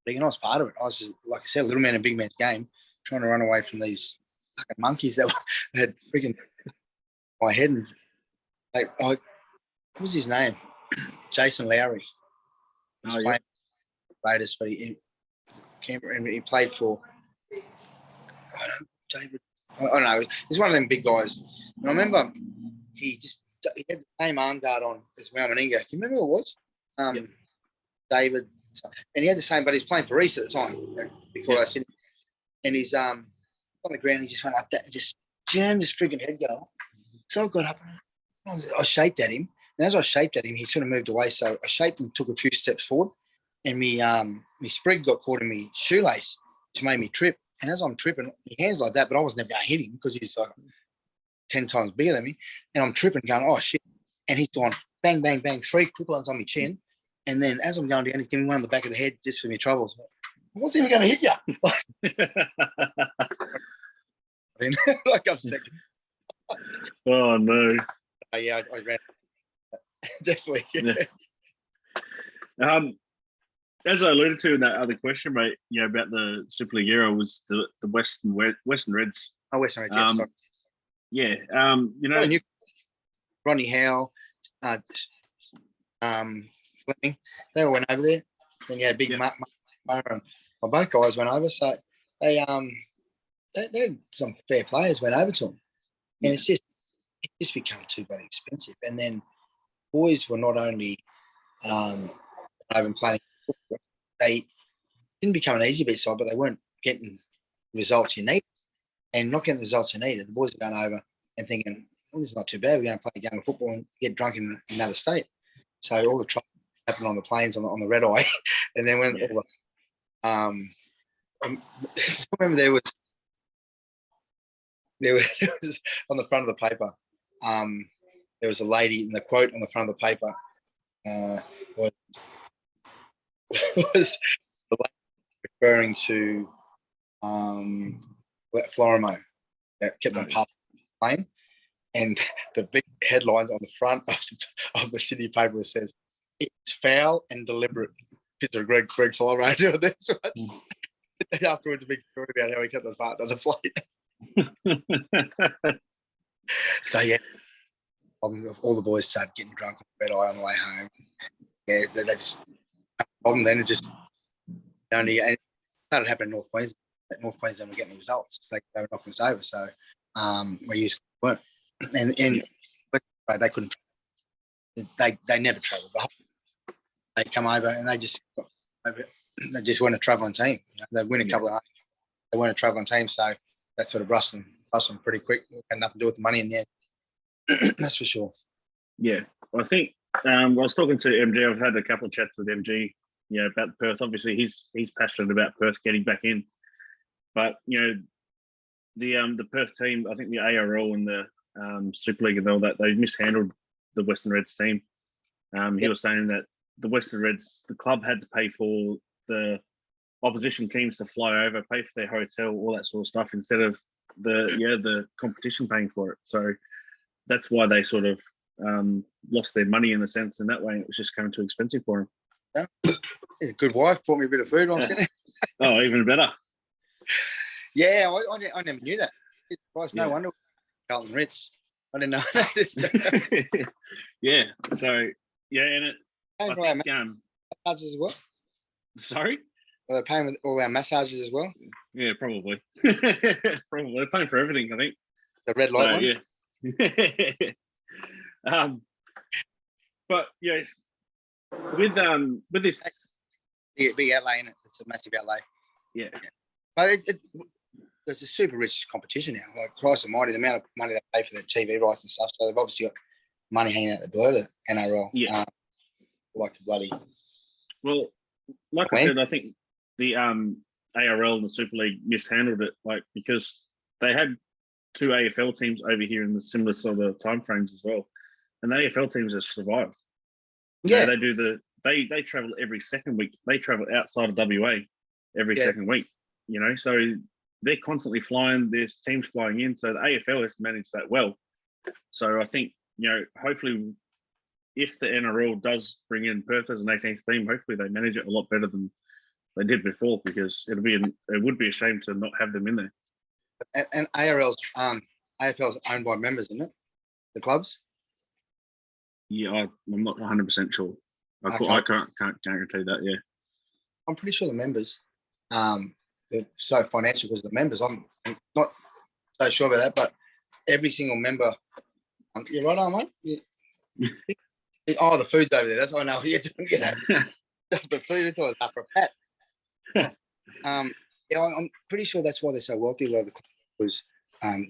being a nice part of it. I was just, like I said, a little man in a big man's game, trying to run away from these fucking monkeys that had freaking my head, and what was his name? Jason Lowry. He was playing for the Raiders, but he played for David. I don't know. He's one of them big guys. And I remember he had the same arm guard on as Meninga. Can you remember who it was? David. And he had the same, but he's playing for East at the time before I seen him. And he's on the ground. He just went like that and just jammed his freaking head goal. So I got up and I shaped at him. And as I shaped at him, he sort of moved away. So I shaped and took a few steps forward. And my sprig got caught in my shoelace, which made me trip. And as I'm tripping, he hands like that, but I was never going to hit him because he's like 10 times bigger than me. And I'm tripping, going, oh, shit. And he's gone, bang, bang, bang, 3 quick ones on my chin. And then as I'm going down, he's giving me one on the back of the head just for me troubles. I wasn't even going to hit you. Like I'm second. Oh, no. Yeah, I ran. Definitely. Yeah. As I alluded to in that other question, mate, about the Super League era was the Western Reds. Oh, Western Reds, sorry. Yeah. Ronnie Howe, Fleming, they all went over there. Then you had big Mark and both guys went over. So they had some fair players went over to them. And it just become too bloody expensive. And then boys were not only over and playing football, they didn't become an easy bit side, but they weren't getting the results you need. And not getting the results you needed, the boys were going over and thinking, well, this is not too bad. We're going to play a game of football and get drunk in another state. So all the trouble happened on the planes on the red eye. And then when all the I remember there was on the front of the paper, there was a lady, and the quote on the front of the paper was the lady referring to Florimo that kept on passing the plane, and the big headlines on the front of the Sydney paper says, "It's foul and deliberate." Picture of Greg Florimo doing this. Afterwards, a big story about how he kept on farting on the flight. So yeah, all the boys started getting drunk on the red eye on the way home. Yeah, they just problem. Then it just only and it started happening in North Queensland. North Queensland were getting the results. So they were knocking us over. So we used to work, and they couldn't. They never travelled. They come over and they just weren't a travelling team. They'd win a couple of. They weren't a travelling team, so that sort of brushed them pretty quick. Had nothing to do with the money in the end. That's for sure. Yeah, I think I was talking to MG. I've had a couple of chats with MG, about Perth. Obviously, he's passionate about Perth getting back in, but the Perth team, I think the ARL and the Super League and all that, they mishandled the Western Reds team. He was saying that the Western Reds, the club had to pay for the opposition teams to fly over, pay for their hotel, all that sort of stuff, instead of the competition paying for it. So that's why they sort of lost their money in a sense in that way. It was just coming too expensive for them. Yeah. He's a good wife, bought me a bit of food on Sydney. Oh, even better. Yeah, I never knew that. No wonder Carlton Ritz. I didn't know that. Yeah. So and it. I think, massages as well. Sorry. Are they paying with all our massages as well? Yeah, probably. Probably. They're paying for everything, I think. The red light ones? Yeah. But yes, with this big outlay in it. It's a massive outlay. Yeah. But it's a super rich competition now. Like Christ Almighty, the amount of money they pay for the TV rights and stuff. So they've obviously got money hanging out the blur to NRL. Yeah. Like bloody. Well, like I said, I think the ARL and the Super League mishandled it, because they had 2 AFL teams over here in the similar sort of timeframes as well, and the AFL teams have survived. Yeah, they do they travel every second week. They travel outside of WA every second week. So they're constantly flying. There's teams flying in, so the AFL has managed that well. So I think hopefully, if the NRL does bring in Perth as an 18th team, hopefully they manage it a lot better than they did before, because it would be a shame to not have them in there. And AFL's owned by members, isn't it? the clubs? Yeah, I'm not 100% sure. I can't guarantee that. Yeah, I'm pretty sure the members, they're so financial because the members. I'm not so sure about that, but every single member. You're right, mate. Yeah. Oh, the food's over there. That's what I know. Yeah, the food. I thought it was upper pat. Yeah, I'm pretty sure that's why they're so wealthy. A lot of the clubs, because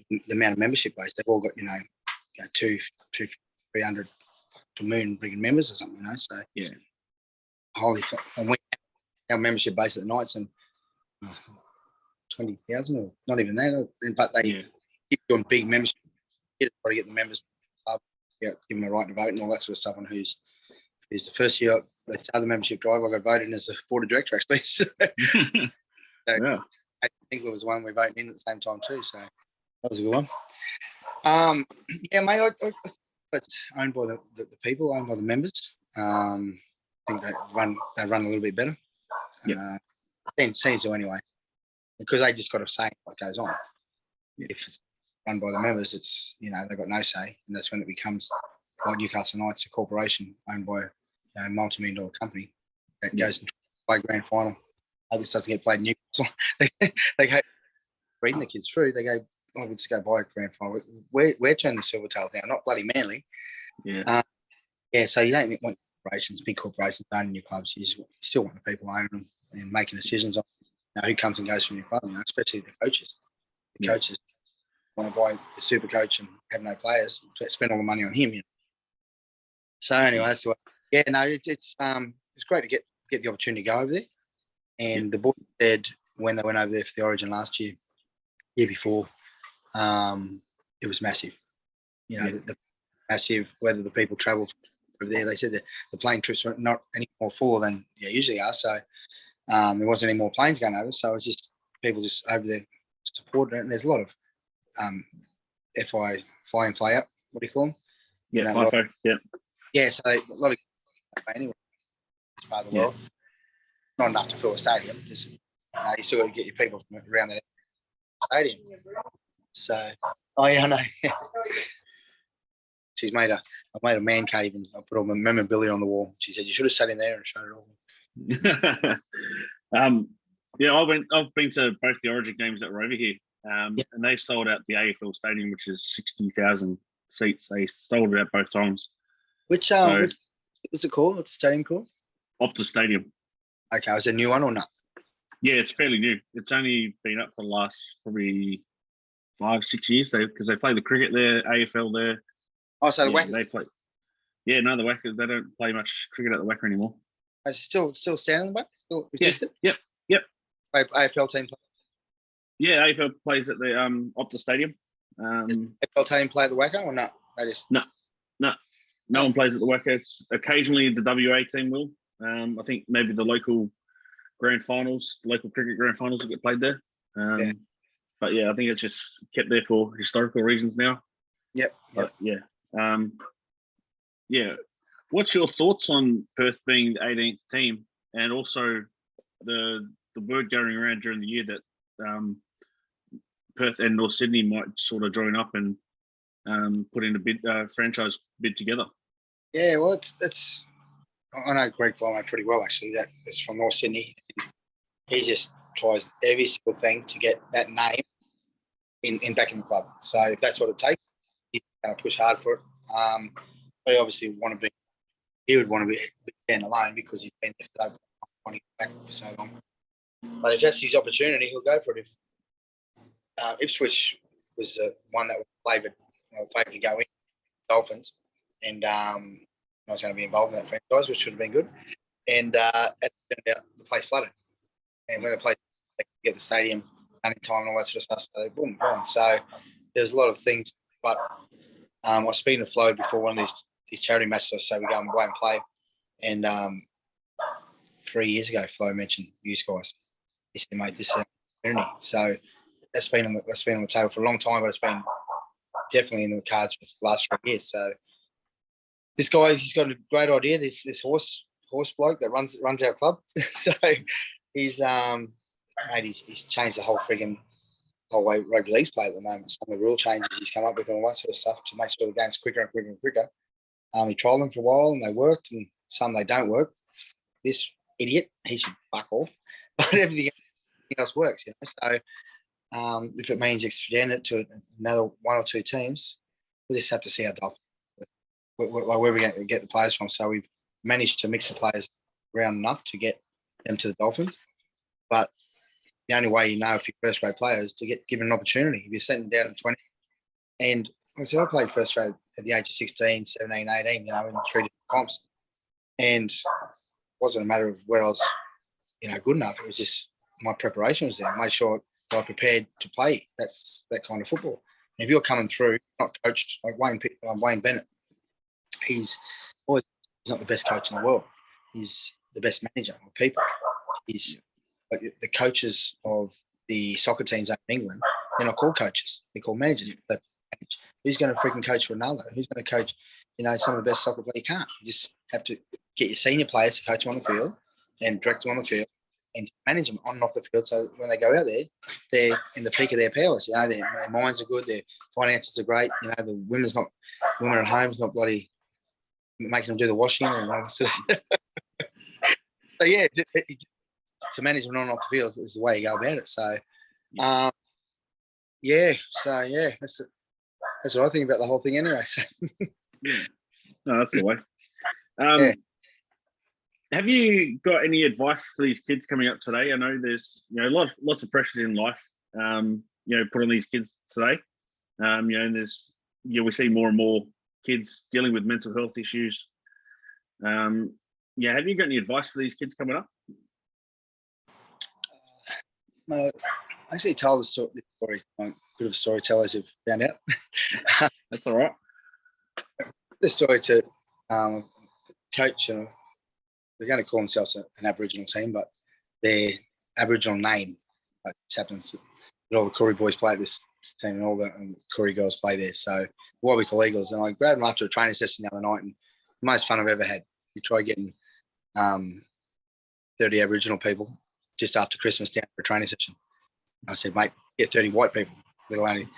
the amount of membership base. They've all got 300 to moon bringing members or something. So yeah, holy fuck. And our membership base at the nights and 20,000 or not even that. But they keep doing big membership. Try to get the members to the club, give them a right to vote and all that sort of stuff. And who's the first year they started the membership drive, I got voted in as a board of director actually. So yeah. I think there was one we voted in at the same time too. So that was a good one. Yeah, mate. It's owned by the people, owned by the members. I think they run a little bit better. Yeah. Seems to anyway, because they just got to say what goes on. Yeah. If it's run by the members, it's they've got no say, and that's when it becomes like Newcastle Knights, a corporation owned by a multi-million-dollar company that goes and play grand final. This doesn't get played in Newcastle. they go reading the kids through. They go, we'll just go buy a grand final. We're turning the Silvertails now, not bloody Manly. Yeah. So you don't want corporations, big corporations owning your clubs. You still want the people owning them and making decisions on who comes and goes from your club, especially the coaches. The coaches want to buy the super coach and have no players, spend all the money on him. So anyway, that's the way. Yeah, no, it's great to get the opportunity to go over there. And the boys said when they went over there for the Origin last year before, it was massive. The massive, whether the people travel over there, they said that the plane trips were not any more full than usually are. So there wasn't any more planes going over. So it's just people just over there supporting it. And there's a lot of FI, fly in, fly out, what do you call them? Yeah, FIFO, Yeah, so a lot of anyway, this part of the world. Not enough to fill a stadium. Just you still got to get your people from around that stadium. So, I know. I've made a man cave and I put all my memorabilia on the wall. She said you should have sat in there and shown it all. I've been to both the Origin games that were over here, and they sold out the AFL stadium, which is 60,000 seats. They sold it out both times. What's it called? What's the stadium called? Optus Stadium. Okay, is it a new one or not? Yeah, it's fairly new. It's only been up for the last probably 5-6 years. Because they play the cricket there, AFL there. Oh, so the Wackers. They play. Yeah, no, the Wackers. They don't play much cricket at the Wacker anymore. Is it still standing back? Still existed? Yep. AFL team play. Yeah, AFL plays at the Optus Stadium. AFL team play at the Wacker or not? They just no one plays at the Wacker. It's occasionally the WA team will. I think maybe the local grand finals, local cricket grand finals will get played there. But I think it's just kept there for historical reasons now. But what's your thoughts on Perth being the 18th team, and also the word going around during the year that Perth and North Sydney might sort of join up and put in a franchise bid together? Yeah, well, it's I know Greg Flymo pretty well actually. That is from North Sydney. He just tries every single thing to get that name in back in the club. So if that's what it takes, he's going to push hard for it. But obviously he would want to be standalone because he's been there for so long. But if that's his opportunity, he'll go for it. If Ipswich was one that was favoured to go in, Dolphins, and I was going to be involved in that franchise, which would have been good. And as it turned out, the place flooded. And when the place they could get the stadium running time and all that sort of stuff, so boom, gone. So there's a lot of things. But I was speaking to Flo before one of these charity matches, so we go and away and play. And 3 years ago, Flo mentioned you guys. He said, mate, this is an opportunity. So that's been on the table for a long time, but it's been definitely in the cards for the last 3 years. So this guy, he's got a great idea. This horse bloke that runs our club. So he's changed the whole frigging whole way rugby league's played at the moment. Some of the rule changes he's come up with and all that sort of stuff to make sure the game's quicker and quicker and quicker. He trialled them for a while and they worked, and some they don't work. This idiot, he should fuck off. But everything else works, you know. So if it means extend it to another one or two teams, we'll just have to see how Dolphins, where we're going to get the players from. So we've managed to mix the players around enough to get them to the Dolphins. But the only way you know if you're first grade player is to get given an opportunity. If you're sitting down at 20, and I played first grade at the age of 16, 17, 18, you know, in 3 different comps. And it wasn't a matter of where I was, you know, good enough. It was just my preparation was there. I made sure that I prepared to play that kind of football. And if you're coming through, not coached like Wayne Bennett, he's not the best coach in the world. He's the best manager of people. He's like the coaches of the soccer teams in England. They're not called coaches; they're called managers. But who's going to freaking coach Ronaldo? Who's going to coach, you know, some of the best soccer players? You can't. You just have to get your senior players to coach them on the field and direct them on the field and manage them on and off the field. So when they go out there, they're in the peak of their powers. You know, their minds are good, their finances are great. You know, the women at home's not bloody making them do the washing and all this. So yeah, to manage them on and off the field is the way you go about it. So, that's what I think about the whole thing anyway. So. No, that's the way. Have you got any advice for these kids coming up today? I know there's, you know, lots of pressures in life, you know, put on these kids today. You know, and there's, you know, we see more and more kids dealing with mental health issues. Yeah, have you got any advice for these kids coming up? No, I actually told this story. I'm a bit of a storyteller, as you've found out. That's all right. This story to coach, and they're going to call themselves an Aboriginal team, but their Aboriginal name, like, it happens that all the Koori boys play this team and all the Koori girls play there. So what we call Eagles. And I grabbed them after a training session the other night, and the most fun I've ever had. We try getting 30 Aboriginal people just after Christmas down for a training session. I said, mate, get 30 white people, little only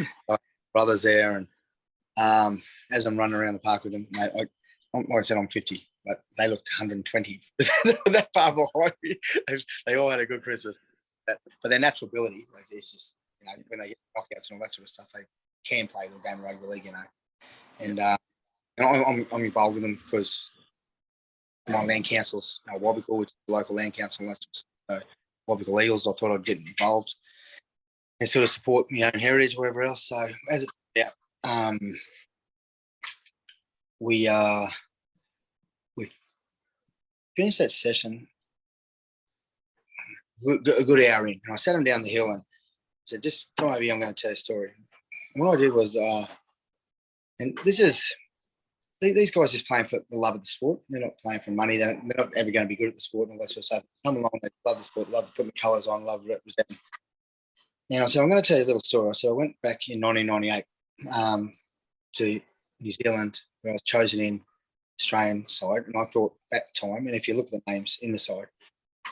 brothers there. And as I'm running around the park with them, mate, like I said, I'm 50, but they looked 120. That far behind me. They all had a good Christmas. But their natural ability, like, it's just, you know, when they get knockouts and all that sort of stuff, they can play the game of rugby league, you know. And I'm involved with them because my land council's Wobbical, which is the local land council, and that's Wobbical Eagles. I thought I'd get involved and sort of support my own heritage or whatever else. So as it turned out, we finished that session a good hour in, and I sat them down the hill and said, just come over here, I'm going to tell you a story. And what I did was, and this is, these guys just playing for the love of the sport. They're not playing for money. They're not ever going to be good at the sport and all that sort of stuff. They come along, they love the sport, love putting the colours on, love representing. And I said, I'm going to tell you a little story. So I went back in 1998 to New Zealand, where I was chosen in Australian side. And I thought at the time, and if you look at the names in the side,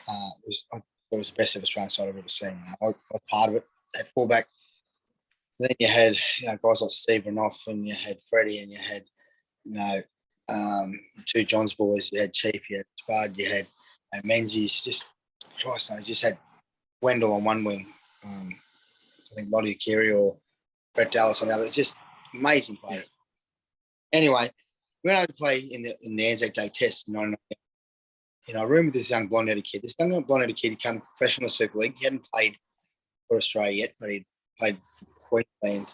I thought it was the best of Australian side I've ever seen. I was part of it at fullback. Then you had, you know, guys like Steve Renoff, and you had Freddie, and you had, you know, two Johns boys. You had Chief, you had Spud, you had Menzies. Just Christ, I just had Wendell on one wing. I think Lottie Carey or Brett Dallas on the other. It's just amazing players. Anyway, we went over to play in the Anzac Day Test in 1998. In our room with this young blonde-headed kid. This young blonde-headed kid had come professional Super League. He hadn't played for Australia yet, but he'd played for Queensland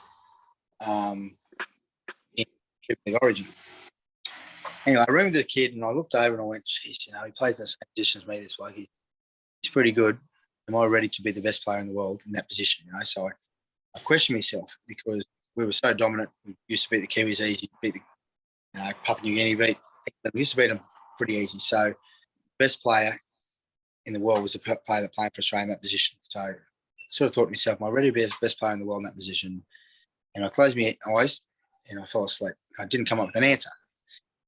in Super League Origin. Anyway, I room with the kid, and I looked over and I went, geez, you know, he plays in the same position as me, this bloke. He's pretty good. Am I ready to be the best player in the world in that position? You know, so I questioned myself because we were so dominant. We used to beat the Kiwis easy, beat the, you know, Papua New Guinea, we used to beat them pretty easy. So best player in the world was the player that played for Australia in that position. So I sort of thought to myself, am I ready to be the best player in the world in that position? And I closed my eyes and I fell asleep. I didn't come up with an answer.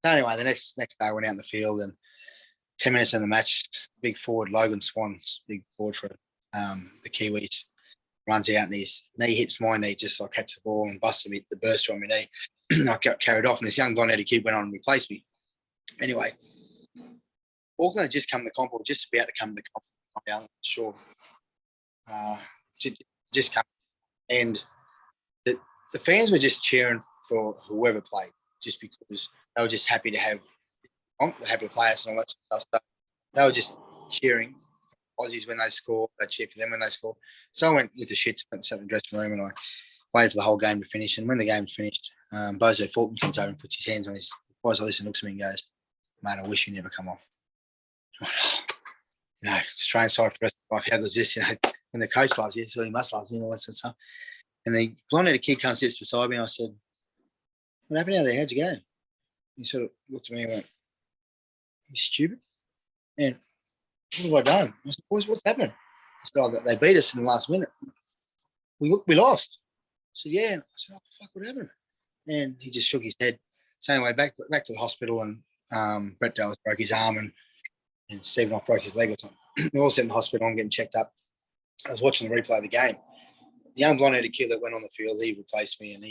So anyway, the next day I went out in the field, and 10 minutes in the match, big forward, Logan Swan, big forward for the Kiwis. runs out and his knee hits my knee, just so I catch the ball and busted me the burst on my knee. I got carried off, and this young blonde-headed kid went on and replaced me. Anyway, Auckland had just come to the comp, or just about to come to the comp. I'm not sure. Just come, and the fans were just cheering for whoever played, just because they were just happy to have happy to play us and all that sort of stuff. They were just cheering Aussies when they score. They cheer for them when they score. So I went with the shits, went to the dressing room, and I waited for the whole game to finish. And when the game finished, Bozo Fulton comes over and puts his hands on his Bozo and looks at me and goes, "Mate, I wish you never come off." You know, Australian side for the rest of my life. How does this? You know, when the coach loves you, so he must love you and all that sort of stuff. And the blonde-headed kid comes sits beside me, and I said, "What happened out there? How'd you go?" He sort of looked at me and went, "You stupid." And what have I done? I said, "Boys, what's happened?" I said, "Oh, they beat us in the last minute. We lost." I said, "Yeah." And I said, "Oh, fuck, what happened?" And he just shook his head. So anyway, back to the hospital, and Brett Dallas broke his arm, and Stephen broke his leg or something. We're all sitting in the hospital and getting checked up. I was watching the replay of the game. The young blonde-headed kid that went on the field, he replaced me, and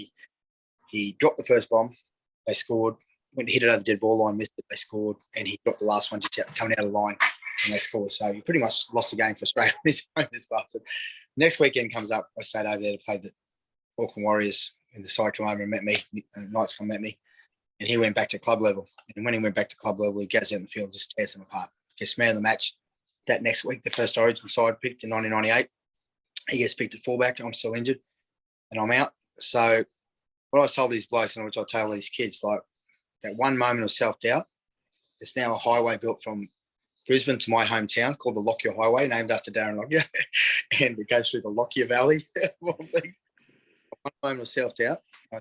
he dropped the first bomb. They scored. Went to hit it over the dead ball line, missed it. They scored, and he dropped the last one just coming out of the line, and they scored. So he pretty much lost the game for Australia on his own, this bastard. Next weekend comes up. I stayed over there to play the Auckland Warriors, and the side came over and met me. Knights come met me, and he went back to club level. And when he went back to club level, he goes out in the field and just tears them apart. Gets man of the match. That next week, the first Origin side picked in 1998. He gets picked at fullback. I'm still injured, and I'm out. So what I told these blokes, and which I tell these kids, like, that one moment of self-doubt, there's now a highway built from Brisbane to my hometown called the Lockyer Highway, named after Darren Lockyer, and it goes through the Lockyer Valley. One moment of self-doubt. I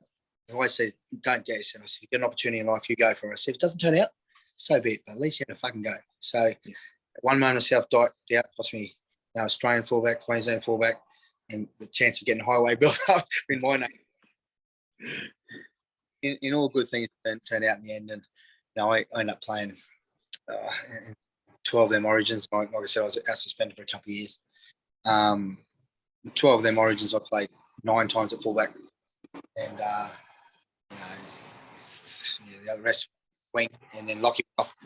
always say, don't guess. And I said, you get an opportunity in life, you go for it. I said, if it doesn't turn out, so be it, but at least you have to fucking go. So one moment of self-doubt cost me Australian fullback, Queensland fullback, and the chance of getting a highway built up in my name. In all good things turned out in the end, and I ended up playing 12 of them Origins. Like I said, I was out suspended for a couple of years. 12 of them Origins, I played 9 times at fullback, and the rest wing, and then Lockie off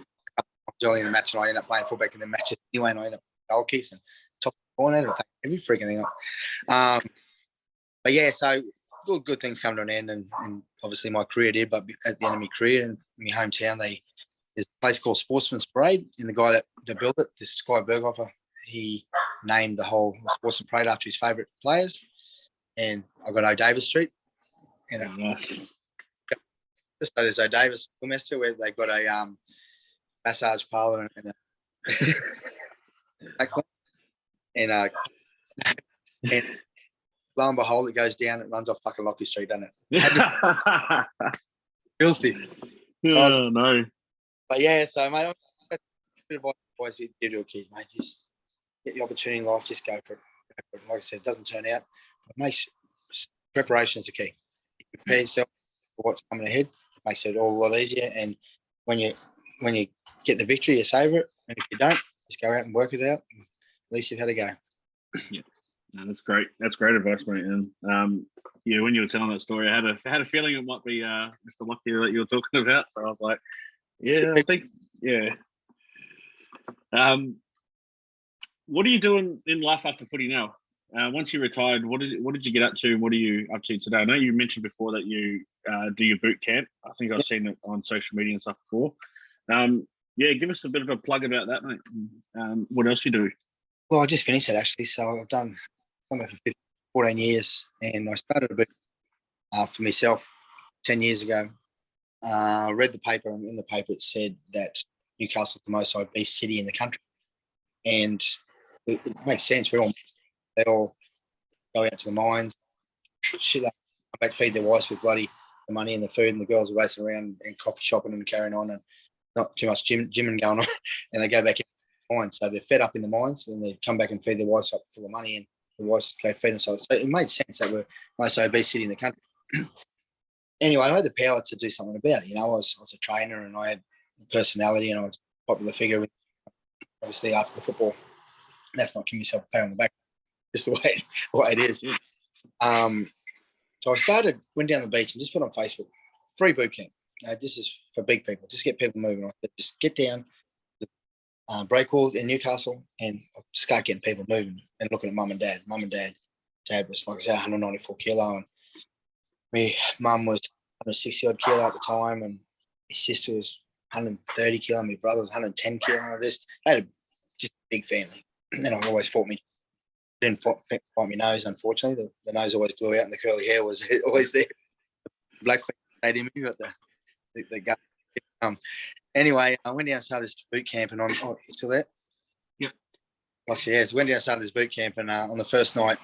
early in the match, and I ended up playing fullback in the matches anyway, and I ended up goal kicks and top corner, every freaking thing up. But yeah, so good things come to an end, and obviously my career did. But at the end of my career in my hometown, there's a place called Sportsman's Parade, and the guy that built it, this Guy Berghofer, he named the whole Sportsman's Parade after his favourite players. And I got O'Davis Street, and nice. So there's O'Davis Schoolmaster, where they got a massage parlour and and lo and behold, it goes down. It runs off fucking Lockyer Street, doesn't it? Filthy. Oh, no. But yeah, so mate, a bit of advice you give to a kid, mate. Just get the opportunity in life. Just go for it. Like I said, it doesn't turn out. But preparation is the key. You prepare yourself for what's coming ahead. It makes it all a lot easier. And when you get the victory, you savour it. And if you don't, just go out and work it out. And at least you've had a go. Yeah. No, that's great. That's great advice, mate. And yeah, when you were telling that story, I had a feeling it might be Mr. Lockyer that you were talking about. So I was like, yeah, I think, yeah. What are you doing in life after footy now? Once you retired, what did you get up to? What are you up to today? I know you mentioned before that you do your boot camp. I think I've seen it on social media and stuff before. Yeah, give us a bit of a plug about that, mate. What else you do? Well, I just finished it actually. So I've done it for 14 years, and I started a bit for myself 10 years ago. I read the paper, and in the paper it said that Newcastle is the most obese city in the country, and it makes sense. They all go out to the mines, shit up, come back, feed their wives with bloody the money and the food, and the girls are racing around and coffee shopping and carrying on, and not too much gymming going on, and they go back in the mines. So they're fed up in the mines, and they come back and feed their wives up full of money, and the wives go feed themselves. So it made sense that we're the most obese city in the country. Anyway, I had the power to do something about it. You know, I was a trainer, and I had personality, and I was a popular figure. Obviously, after the football, that's not giving yourself a pat on the back. just the way it is. So I went down the beach and just put on Facebook, free boot camp. This is for big people. Just get people moving. I said, just get down the breakwall in Newcastle and start getting people moving and looking at mum and dad. Mum and dad. Dad was, like I said, 194 kilo, and mum was 160 odd kilo at the time, and his sister was 130 kilo, and my brother was 110 kilo. They had just a big family. And I always fought me. Didn't fight my nose, unfortunately. The nose always blew out, and the curly hair was always there. Black stayed in me, but the gut. Anyway, I went down and started this boot camp, and you still there? Yep. So went down and started this boot camp, and on the first night,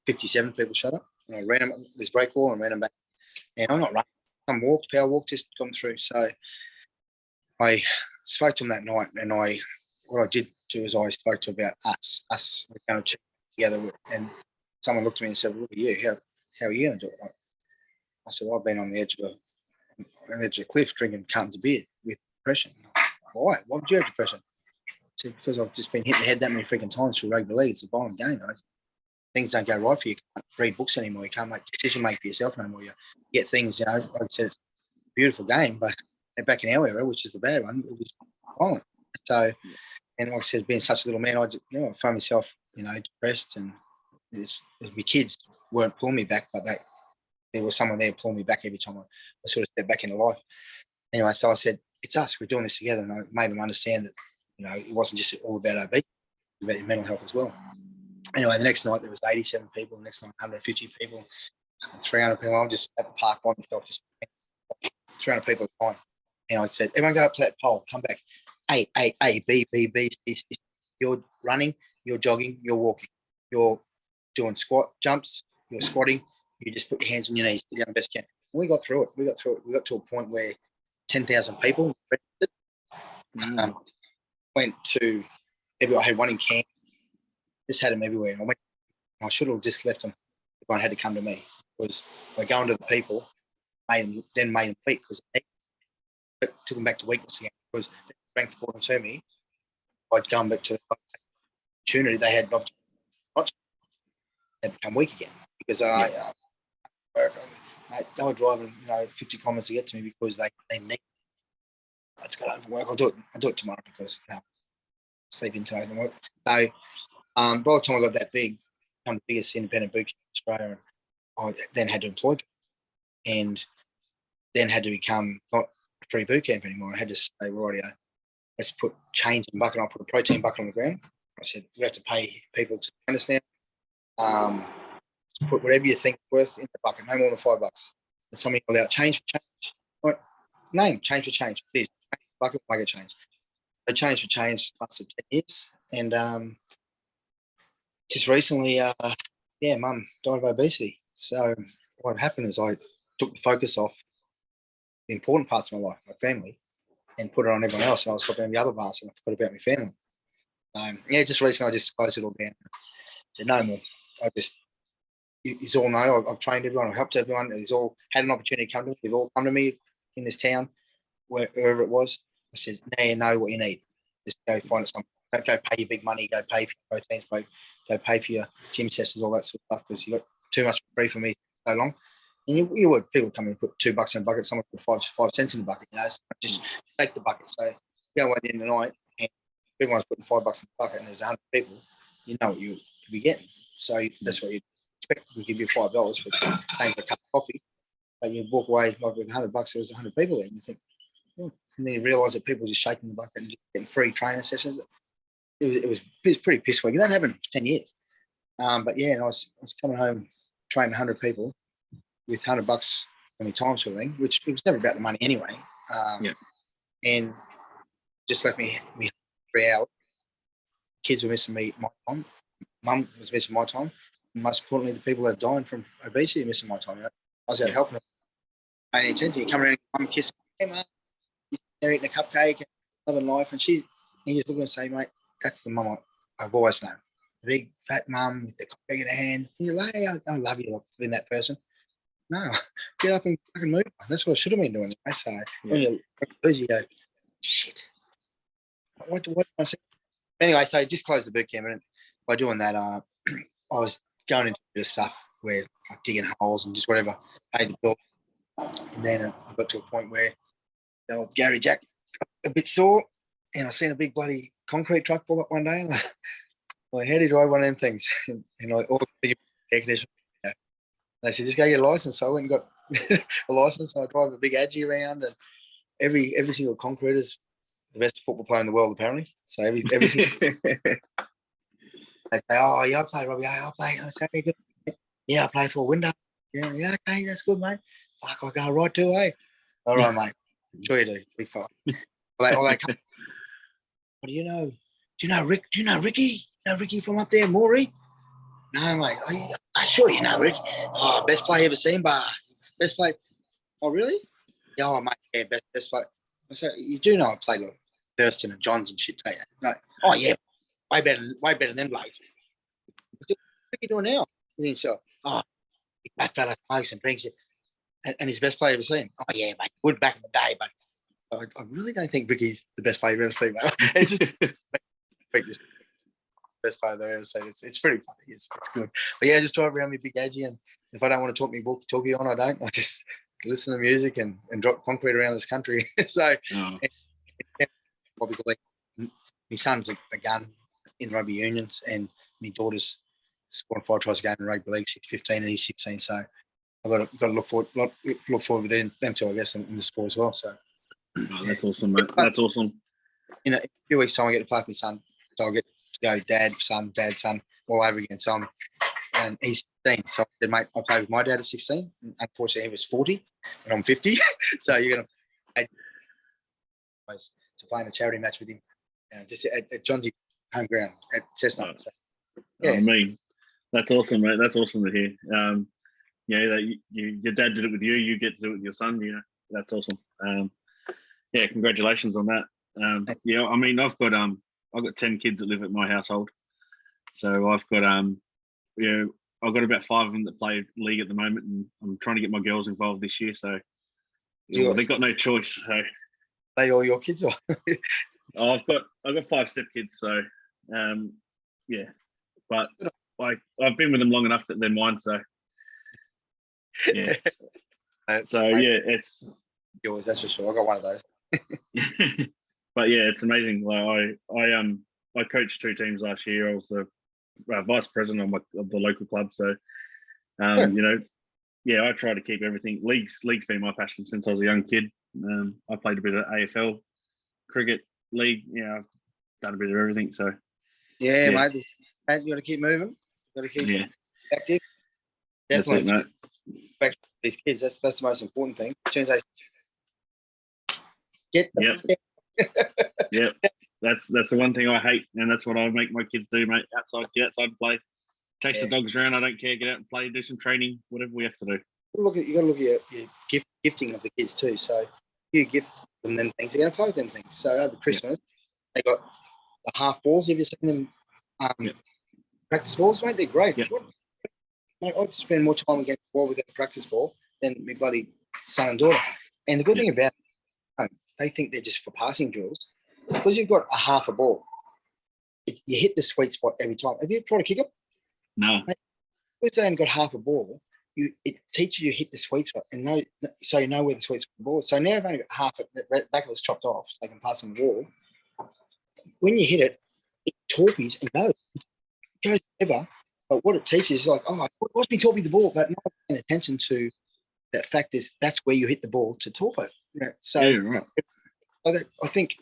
57 people showed up. And I ran them up this break wall and ran them back. And I'm not running. Some power walk, just gone through. So I spoke to them that night, and what I did do is I spoke to about us. We're going to check together, and someone looked at me and said, "Look at you. How are you going to do it?" I said, "Well, I've been on the edge of a cliff drinking cartons of beer with depression." Why? Why would you have depression? I said, because I've just been hit in the head that many freaking times through rugby league. It's a violent game. Right? Things don't go right for you. You can't read books anymore. You can't make decision make for yourself no more. You get things, like I said, it's a beautiful game, but back in our era, which is the bad one, it was violent. So, and like I said, being such a little man, I found myself, depressed, and my kids weren't pulling me back, but there was someone there pulling me back every time I sort of stepped back into life. Anyway, so I said, it's us. We're doing this together. And I made them understand that, it wasn't just all about obesity, it was about your mental health as well. Anyway, the next night there was 87 people. The next night, 150 people, 300 people. I'm just at the park by myself, just 300 people at a time. And I said, everyone go up to that pole, come back. A, B, B, B, C, C. You're running, you're jogging, you're walking. You're doing squat jumps, you're squatting. You just put your hands on your knees, put down the best you can. We got through it. We got to a point where 10,000 people registered. Went to, I had one in camp. Just had them everywhere. I should have just left them. Everyone had to come to me, because by going to the people, made them weak, because it took them back to weakness again, because the strength brought them to me. I'd gone back to the opportunity they had not they'd become weak again, because they were driving 50 kilometres to get to me because they need. It's got to work. I'll do it tomorrow, because sleep in tonight and work. So by the time I got that big, become the biggest independent boot camp in Australia, I then had to employ people, and then had to become not a free boot camp anymore. I had to say, rightio, let's put change in the bucket. I put a protein bucket on the ground. I said, we have to pay people to understand. Put whatever you think is worth in the bucket, no more than $5. And somebody called out change for change. What? Name change for change. Please, bucket, make a change. So change for change lasted 10 years. And just recently, Mum died of obesity. So what happened is I took the focus off the important parts of my life, my family, and put it on everyone else. And I was focusing on the other parts, and I forgot about my family. Just recently I just closed it all down. Said no more. You all know I've trained everyone, I've helped everyone. They've all had an opportunity to come to me. They've all come to me in this town, wherever it was. I said, now you know what you need. Just go find it somewhere. Don't go pay your big money. Go pay for your proteins. Go pay for your gym sessions, all that sort of stuff, because you got too much free for me so long. And you would, people come and put $2 in a bucket. Someone put 5 cents in the bucket. So just take the bucket. So you go away at the end of the night, and everyone's putting $5 in the bucket, and there's 100 people. You know what you could be getting. So that's what you expect. We give you $5 for paying for a cup of coffee, but you walk away like with $100. There's 100 people there, and you think, and then you realise that people are just shaking the bucket and just getting free training sessions. It was pretty piss weak. That happened for 10 years. But I was coming home, training 100 people with $100 for my time sort of thing, which it was never about the money anyway. And just left me 3 hours. Kids were missing my time. Mum was missing my time. And most importantly, the people that are dying from obesity are missing my time. I was out helping them. Paying attention. You come around, mum kissing, hey, Mum, they're eating a cupcake and loving life. And you just look and say, mate, that's the mum I've always known. The big fat mum with the cupcake in her hand. And you're like, hey, I love you for being that person. No, get up and fucking move. That's what I should have been doing. So when you lose, you go, shit. What do I say? Anyway, so just close the boot camp, and by doing that, I was going into this stuff where like digging holes and just whatever, paid the bill. And then I got to a point where the old Gary Jack a bit sore, and I seen a big bloody concrete truck pull up one day, and I went, how do you drive one of them things? And I all the air conditioner. You know. They said, just go get a license. So I went and got a license, and I drive a big Aggie around, and every single concrete is the best football player in the world, apparently. So every single they say, oh, yeah, I play, Robbie. Yeah, I play. I say, okay, good. Yeah, I play for a window. Yeah, okay, that's good, mate. Fuck, I go right too, eh? All right, mate. I'm sure you do. Big fuck. Or they come, what do you know? Do you know Rick? Do you know Ricky? You know Ricky from up there, Maury? No, mate. I'm sure you know Rick. Oh, best player ever seen, but best player. Oh, really? Yeah, oh, mate. Yeah, best player. I said, you do know I played like Thurston and Johns and shit, don't you? Like, oh yeah, way better than them blokes. What are you doing now? You think so? Oh, that fella smokes and drinks it, and he's the best player ever seen. Oh yeah, mate. Good back in the day, but I really don't think Ricky's the best player I've ever seen, mate. It's just the best player I've ever seen. It's pretty funny. It's good. But yeah, I just drive around with big Aggie, and if I don't want to talk me walkie-talkie on, I don't. I just listen to music and drop concrete around this country. So probably my son's a gun in rugby unions, and my daughter's scoring 5 tries a game in rugby league. She's 15 and he's 16. So I've got to look forward with them two, I guess, in the sport as well. So. Oh, that's awesome, mate. That's awesome. In a few weeks' time, I get to play with my son. So I'll get to go dad, son, all over again. So and he's 16. So I said, mate, I played with my dad at 16. Unfortunately, he was 40 and I'm 50. So you're going to play in a charity match with him, just at John's home ground at Cessnock. So, yeah. I mean, that's awesome, mate. That's awesome to hear. That your dad did it with you. You get to do it with your son. You know, that's awesome. Yeah, congratulations on that. I mean, I've got 10 kids that live at my household, so I've got I've got about 5 of them that play league at the moment, and I'm trying to get my girls involved this year. So they've got no choice. So they all your kids, or I've got 5 step kids. So but I've been with them long enough that they're mine. So yeah, it's yours. That's for sure. I got one of those. But yeah, it's amazing. Like I coached 2 teams last year. I was the vice president of the local club. So I try to keep everything. League's been my passion since I was a young kid. I played a bit of AFL, cricket, league. I've done a bit of everything. So mate, you got to keep moving. You got to keep active. Definitely, that's it, mate. Back to these kids. That's the most important thing. As soon as they get them. Yep. That's the one thing I hate, and that's what I make my kids do, mate. Get outside and play. Chase the dogs around. I don't care. Get out and play, do some training, whatever we have to do. You got to look at your gifting of the kids too. So you gift them things, they're going to play with them things. So over Christmas, they got the half balls. Have you seen them practice balls, mate? They're great. Yep. Mate, I spend more time against the ball with a practice ball than my bloody son and daughter. And the good thing about it, they think they're just for passing drills. Because you've got a half a ball, you hit the sweet spot every time. Have you tried to kick it? No. If they only got half a ball, it teaches you to hit the sweet spot and so you know where the sweet spot ball is. So now I've only got half it, the back of it's chopped off, so they can pass on the wall. When you hit it, it torpedoes and goes. It goes ever. But what it teaches is like, oh, what's me torpedo the ball? But not paying attention to that fact is that's where you hit the ball to torpedo. So right. I think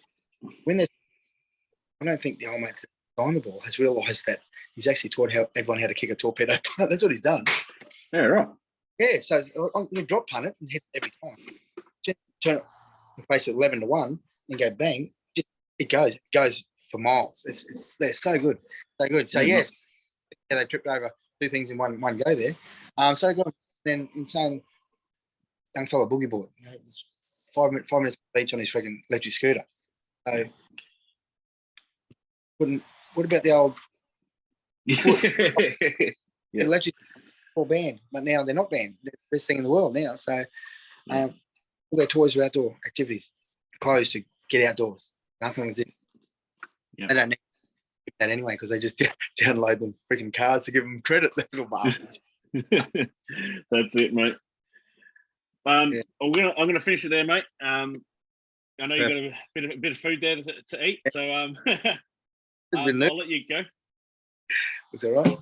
I don't think the old mate that behind the ball has realised that he's actually taught everyone how to kick a torpedo. That's what he's done. Yeah, right. Yeah, so I'm going to drop punt it and hit it every time. Just turn it and face it 11-1 and go bang. It goes for miles. They're so good. So yes, they tripped over 2 things in one go there. So they got then insane young fella boogie board. 5 minutes each on his freaking electric scooter. So what about the old electric banned? But now they're not banned. They're the best thing in the world now. So all their toys are outdoor activities, clothes to get outdoors. Nothing is it. Yeah. They don't need that anyway because they just download them freaking cards to give them credit. The little bastards. That's it, mate. Yeah. I'm gonna finish it there, mate. I know you got a bit of food there to eat, so I'll let you go. It's all right.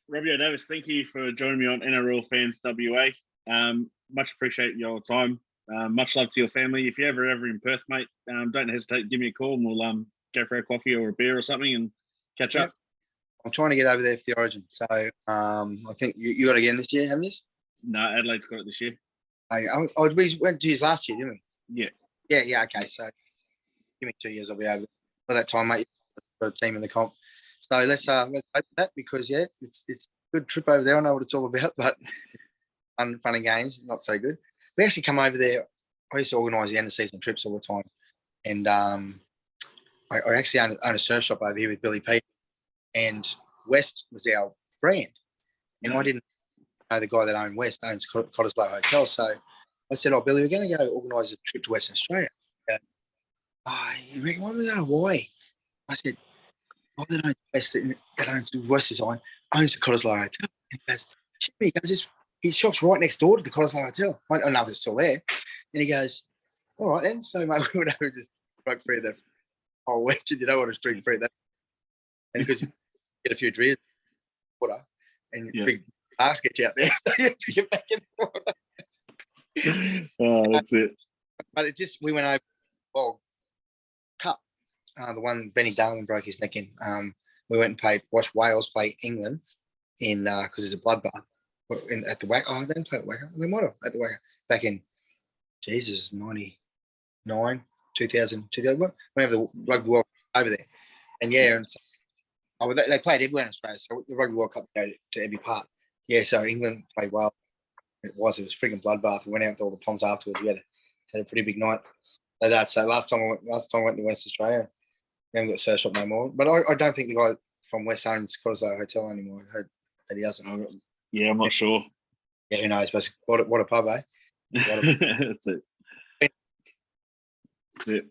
Robbie O'Davis, thank you for joining me on NRL Fans WA. Much appreciate your time. Much love to your family. If you're ever in Perth, mate, don't hesitate. Give me a call and we'll go for a coffee or a beer or something and catch up. I'm trying to get over there for the Origin. So I think you got it again this year, haven't you? No, Adelaide's got it this year. We went to his last year, didn't we? Yeah. Okay, so give me 2 years, I'll be over there. By that time, mate, you've got a team in the comp. So let's hope that because it's a good trip over there. I know what it's all about, but fun and games, not so good. We actually come over there. I used to organise the end of season trips all the time, and I actually own a surf shop over here with Billy Pete, and West was our brand, and I didn't know the guy that owned West owns Cottesloe Hotel, so I said, "Oh, Billy, we're going to go organise a trip to Western Australia." You reckon why we go to Hawaii? I said, "Oh, that owns West, that owns West Design, owns the Cottesloe Hotel." And he goes, his shop's right next door to the Cottesloe Hotel. I don't know if it's still there. And he goes, "All right then." So mate, we went over and just broke free of that whole week. You don't want to drink free of that. And because you get a few drinks, water, and big basket out there, so you have to get back in the water. Oh, that's it. But we went over Cup, the one Benny Darwin broke his neck in. We went and watched Wales play England in because it's a bloodbath at the Wacker. Oh, they didn't play at the Wacker. We might have at the Wacker back in 99, 2000, whenever the Rugby World Cup over there. And they played everywhere in Australia, so the Rugby World Cup go to every part. Yeah, so England played well. It was freaking bloodbath. We went out with all the Poms afterwards. We had a pretty big night. Like that. So last time I went to West Australia, we haven't got a surf shop no more. But I don't think the guy from West owns Cottesloe Hotel anymore. I heard that he doesn't. Yeah, I'm not sure. Yeah, who knows? But what a pub, eh? That's it. That's it.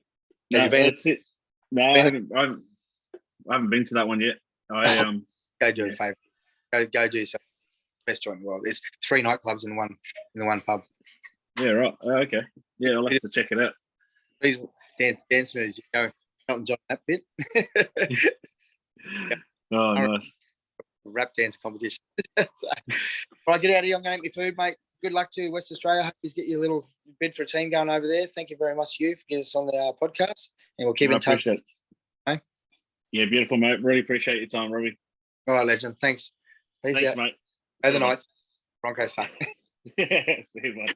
No, that's it. No, I haven't been to that one yet. Go do a favour. Go do yourself best joint in the world. There's 3 nightclubs in the one pub. Yeah, right. Okay. Yeah, I'll have to check it out. Please dance moves. You go Elton John that bit. Oh, nice. Rap dance competition. So, right, get out of here. I'm going to eat your food, mate. Good luck to West Australia. Hope you get your little bid for a team going over there. Thank you very much, Hugh, for getting us on the podcast, and we'll keep in touch. Okay? Yeah, beautiful, mate. Really appreciate your time, Robbie. All right, legend. Thanks. Peace out. Mate. Over the nights. Broncos suck. See you, mate.